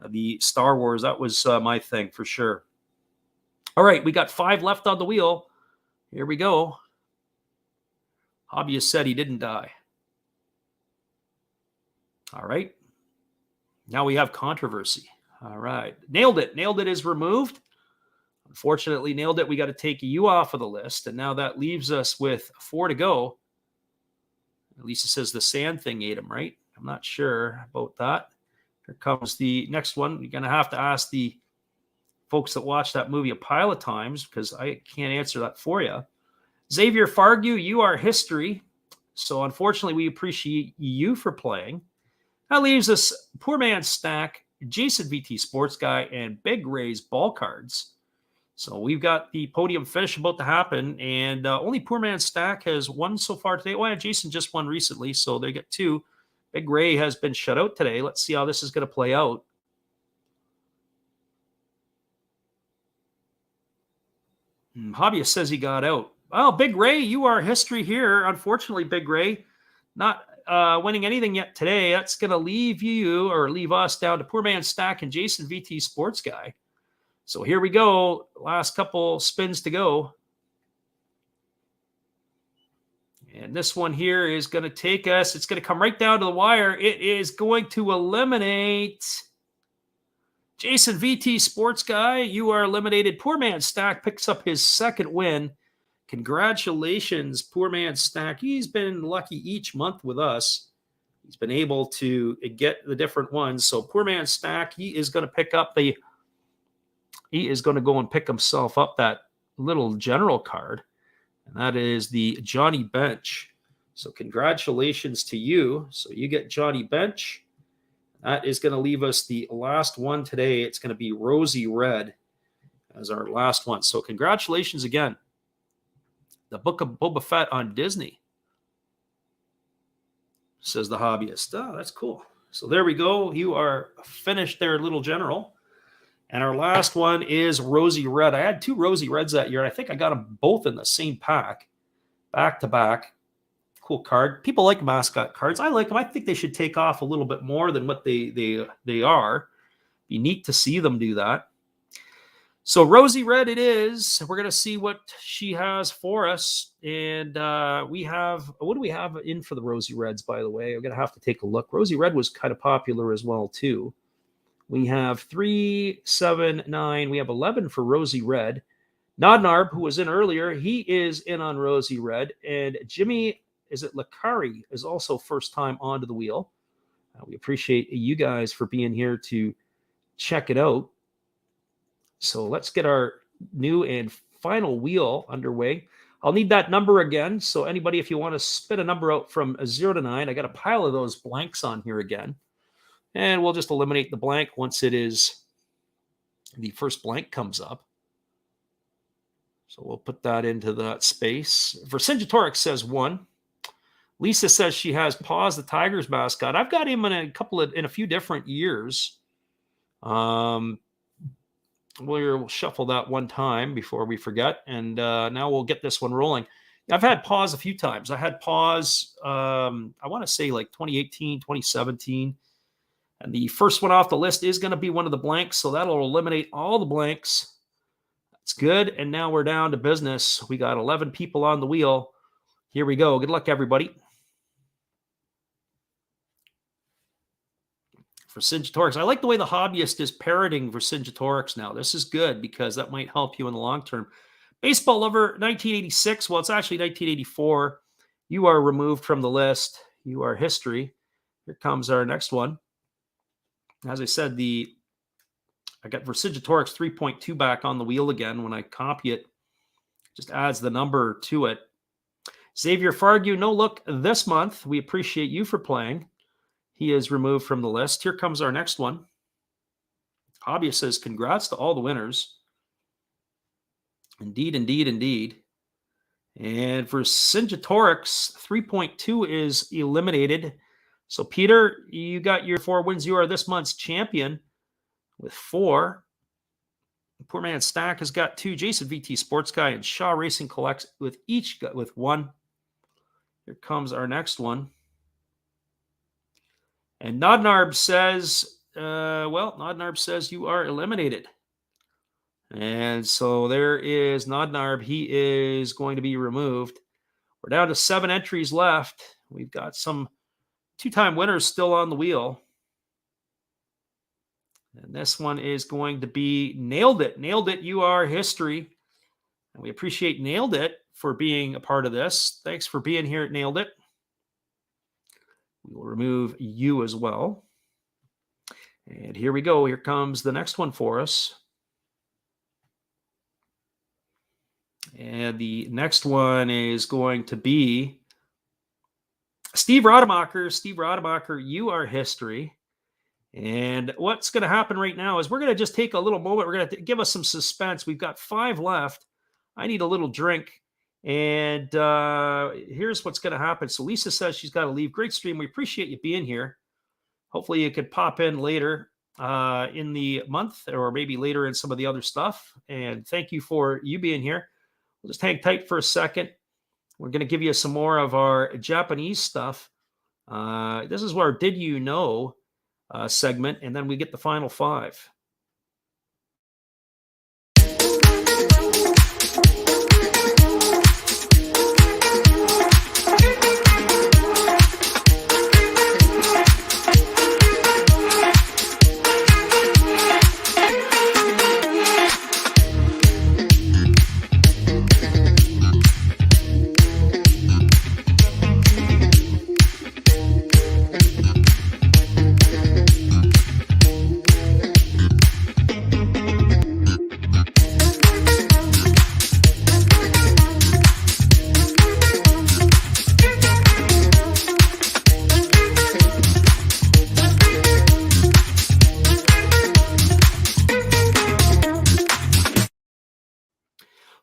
the Star Wars. That was my thing for sure. All right, we got 5 left on the wheel. Here we go. Hobbyist said he didn't die. All right. Now we have controversy. All right. Nailed it. Nailed it is removed. Unfortunately, nailed it. We got to take you off of the list. And now that leaves us with 4 to go. Lisa says the sand thing ate him, right? I'm not sure about that. Here comes the next one. You're going to have to ask the folks that watched that movie a pile of times because I can't answer that for you. Xavier Fargu, you are history. So unfortunately, we appreciate you for playing. That leaves us Poor Man's Stack, Jason VT Sports Guy, and Big Ray's Ball Cards. So we've got the podium finish about to happen, and only Poor Man's Stack has won so far today. Well, Jason just won recently, so they get 2. Big Ray has been shut out today. Let's see how this is going to play out. Hobbyist says he got out. Well, Big Ray, you are history here. Unfortunately, Big Ray, not winning anything yet today. That's going to leave you or leave us down to Poor Man's Stack and Jason VT Sports Guy. So here we go. Last couple spins to go. And this one here is going to take us. It's going to come right down to the wire. It is going to eliminate Jason VT Sports Guy. You are eliminated. Poor Man's Stack picks up his 2nd win. Congratulations, Poor Man's Stack. He's been lucky each month with us. He's been able to get the different ones. So Poor Man's Stack, he is going to pick up the... He is going to go and pick himself up that little general card. And that is the Johnny Bench. So congratulations to you. So you get Johnny Bench. That is going to leave us the last one today. It's going to be Rosy Red as our last one. So congratulations again. The Book of Boba Fett on Disney, says the hobbyist. Oh, that's cool. So there we go. You are finished there, little general. And our last one is Rosy Red. I had 2 Rosy Reds that year, and I think I got them both in the same pack, back to back. Cool card. People like mascot cards. I like them. I think they should take off a little bit more than what they are. Be neat to see them do that. So Rosie Red it is. We're going to see what she has for us. And we have, what do we have in for the Rosie Reds, by the way? I'm going to have to take a look. Rosie Red was kind of popular as well, too. We have 3, 7, 9. We have 11 for Rosie Red. Nodnarb, who was in earlier, he is in on Rosie Red. And Jimmy, is it Lakari, is also first time onto the wheel. We appreciate you guys for being here to check it out. So let's get our new and final wheel underway. I'll need that number again. So anybody, if you want to spit a number out from 0 to 9, I got a pile of those blanks on here again. And we'll just eliminate the blank once it is the first blank comes up. So we'll put that into that space. Vercingetorix says 1. Lisa says she has Paws, the Tigers mascot. I've got him in a few different years. We'll shuffle that one time before we forget. And now we'll get this one rolling. I've had Paws a few times. I had Paws, I want to say like 2018, 2017. And the first one off the list is going to be one of the blanks. So that'll eliminate all the blanks. That's good. And now we're down to business. We got 11 people on the wheel. Here we go. Good luck, everybody. Vercingetorix. I like the way the hobbyist is parroting Vercingetorix now. This is good because that might help you in the long term. Baseball Lover 1986. Well, it's actually 1984. You are removed from the list. You are history. Here comes our next one. As I said, I got Vercingetorix 3.2 back on the wheel again. When I copy it, just adds the number to it. Xavier Fargu, no look this month. We appreciate you for playing. He is removed from the list. Here comes our next one. Hobbyist says, congrats to all the winners. Indeed, indeed, indeed. And for Vercingetorix, 3.2 is eliminated. So, Peter, you got your 4 wins. You are this month's champion with 4. Poor Man Stack has got 2. Jason VT Sports Guy and Shaw Racing collects with 1. Here comes our next one. And Nodnarb says, Nodnarb says you are eliminated. And so there is Nodnarb. He is going to be removed. We're down to 7 entries left. We've got some 2-time winners still on the wheel. And this one is going to be Nailed It. Nailed It, you are history. And we appreciate Nailed It for being a part of this. Thanks for being here at Nailed It. We will remove you as well. And here we go. Here comes the next one for us. And the next one is going to be Steve Rademacher. Steve Rademacher, you are history. And what's going to happen right now is we're going to just take a little moment. We're going to give us some suspense. We've got 5 left. I need a little drink. And here's what's going to happen. So Lisa says she's got to leave. Great stream. We appreciate you being here. Hopefully you could pop in later in the month or maybe later in some of the other stuff. And thank you for you being here. We'll just hang tight for a second. We're going to give you some more of our Japanese stuff. This is our Did You Know segment. And then we get the final 5.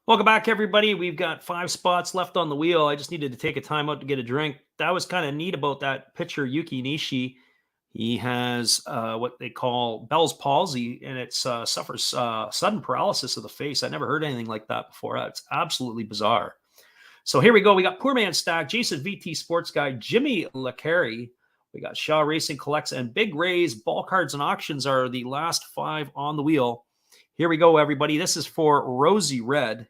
Welcome back, everybody. We've got 5 spots left on the wheel. I just needed to take a time out to get a drink. That was kind of neat about that pitcher, Yuki Nishi. He has what they call Bell's palsy, and it suffers sudden paralysis of the face. I never heard anything like that before. It's absolutely bizarre. So here we go. We got Poor Man Stack, Jason VT Sports Guy, Jimmy LeCarry. We got Shaw Racing Collects, and Big Ray's Ball Cards and Auctions are the last 5 on the wheel. Here we go, everybody. This is for Rosy Red.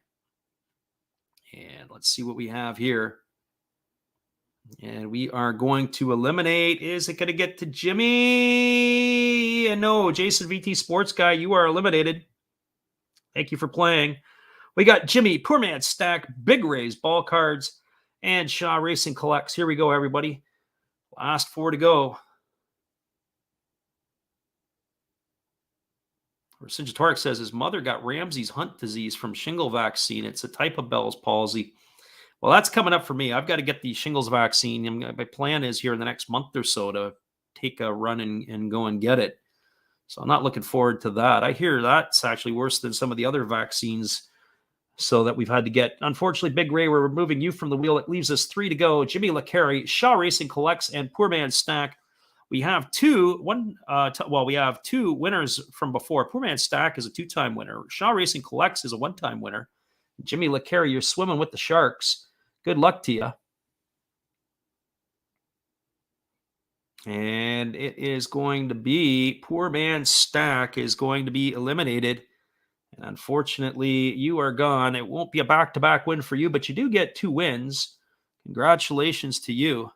And let's see what we have here. And we are going to eliminate. Is it going to get to Jimmy? And no, Jason VT Sports Guy, you are eliminated. Thank you for playing. We got Jimmy, Poor Man Stack, Big Rays, Ball Cards, and Shaw Racing Collects. Here we go, everybody. Last 4 to go. Vercingetorix says his mother got Ramsay's Hunt disease from shingle vaccine. It's a type of Bell's palsy. Well, that's coming up for me. I've got to get the shingles vaccine. And my plan is here in the next month or so to take a run and go and get it. So I'm not looking forward to that. I hear that's actually worse than some of the other vaccines so that we've had to get. Unfortunately, Big Ray, we're removing you from the wheel. It leaves us 3 to go. Jimmy LeCarry, Shaw Racing Collects, and Poor Man Stack. We have two winners from before. Poor Man Stack is a 2-time winner. Shaw Racing Collects is a 1-time winner. Jimmy LeCarry, you're swimming with the sharks. Good luck to you. And it is going to be Poor Man Stack is going to be eliminated. And unfortunately, you are gone. It won't be a back-to-back win for you, but you do get 2 wins. Congratulations to you.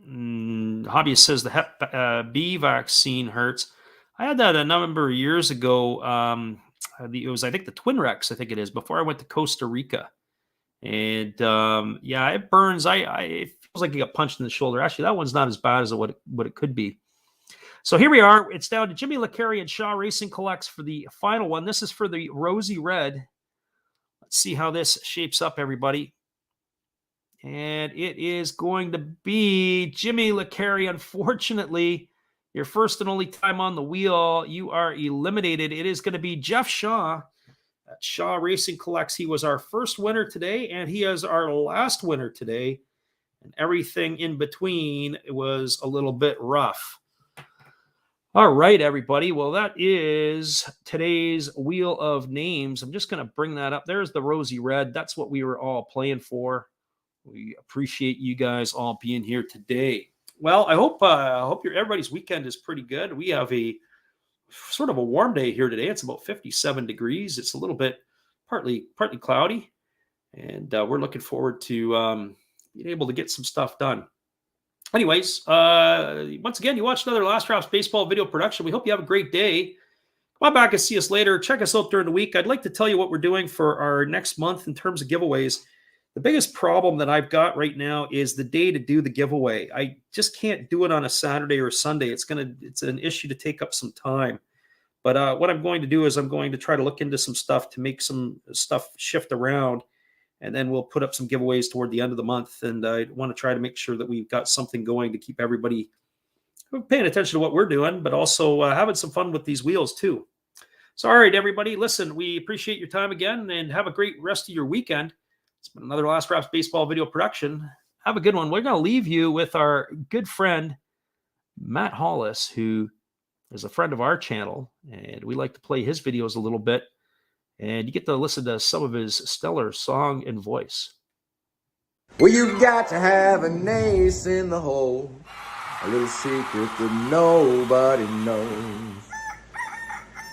Hobbyist says the Hep B vaccine hurts. I had that a number of years ago. It was, I think, the Twin Rex, I think it is, before I went to Costa Rica. And yeah, it burns. It feels like you got punched in the shoulder. Actually, that one's not as bad as what it could be. So here we are. It's down to Jimmy LeCarry and Shaw Racing Collects for the final one. This is for the Rosy Red. Let's see how this shapes up, everybody. And it is going to be Jimmy LeCarry. Unfortunately, your first and only time on the wheel, you are eliminated. It is going to be Jeff Shaw at Shaw Racing Collects. He was our first winner today, and he is our last winner today. And everything in between was a little bit rough. All right, everybody. Well, that is today's Wheel of Names. I'm just going to bring that up. There's the Rosy Red. That's what we were all playing for. We appreciate you guys all being here today. Well, I hope everybody's weekend is pretty good. We have a sort of a warm day here today. It's about 57 degrees. It's a little bit partly cloudy, and we're looking forward to being able to get some stuff done. Anyways, once again, you watched another Last Drops Baseball video production. We hope you have a great day. Come on back and see us later. Check us out during the week. I'd like to tell you what we're doing for our next month in terms of giveaways. The biggest problem that I've got right now is the day to do the giveaway. I just can't do it on a Saturday or Sunday. It's an issue to take up some time. But what I'm going to do is I'm going to try to look into some stuff to make some stuff shift around. And then we'll put up some giveaways toward the end of the month. And I want to try to make sure that we've got something going to keep everybody paying attention to what we're doing, but also having some fun with these wheels too. So, all right, everybody, listen, we appreciate your time again and have a great rest of your weekend. It's been another Last Drops Baseball video production. Have a good one. We're going to leave you with our good friend, Matt Hollis, who is a friend of our channel, and we like to play his videos a little bit. And you get to listen to some of his stellar song and voice. Well, you've got to have an ace in the hole, a little secret that nobody knows.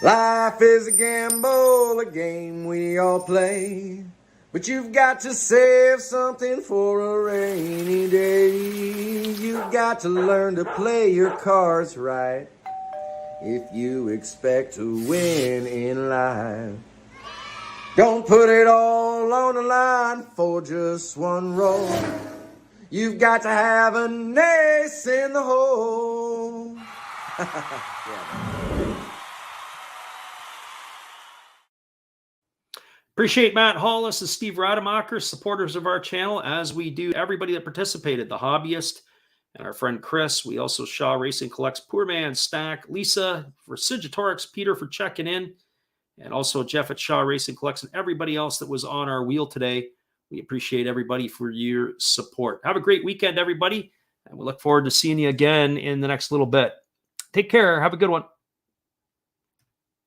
Life is a gamble, a game we all play, but you've got to save something for a rainy day. You've got to learn to play your cards right if you expect to win in life. Don't put it all on the line for just one roll. You've got to have an ace in the hole. Appreciate Matt Hollis and Steve Rademacher, supporters of our channel, as we do everybody that participated, the hobbyist and our friend Chris. We also Shaw Racing Collects, Poor Man Stack, Lisa, Vercingetorix, Peter for checking in, and also Jeff at Shaw Racing Collects, and everybody else that was on our wheel today. We appreciate everybody for your support. Have a great weekend, everybody, and we look forward to seeing you again in the next little bit. Take care. Have a good one.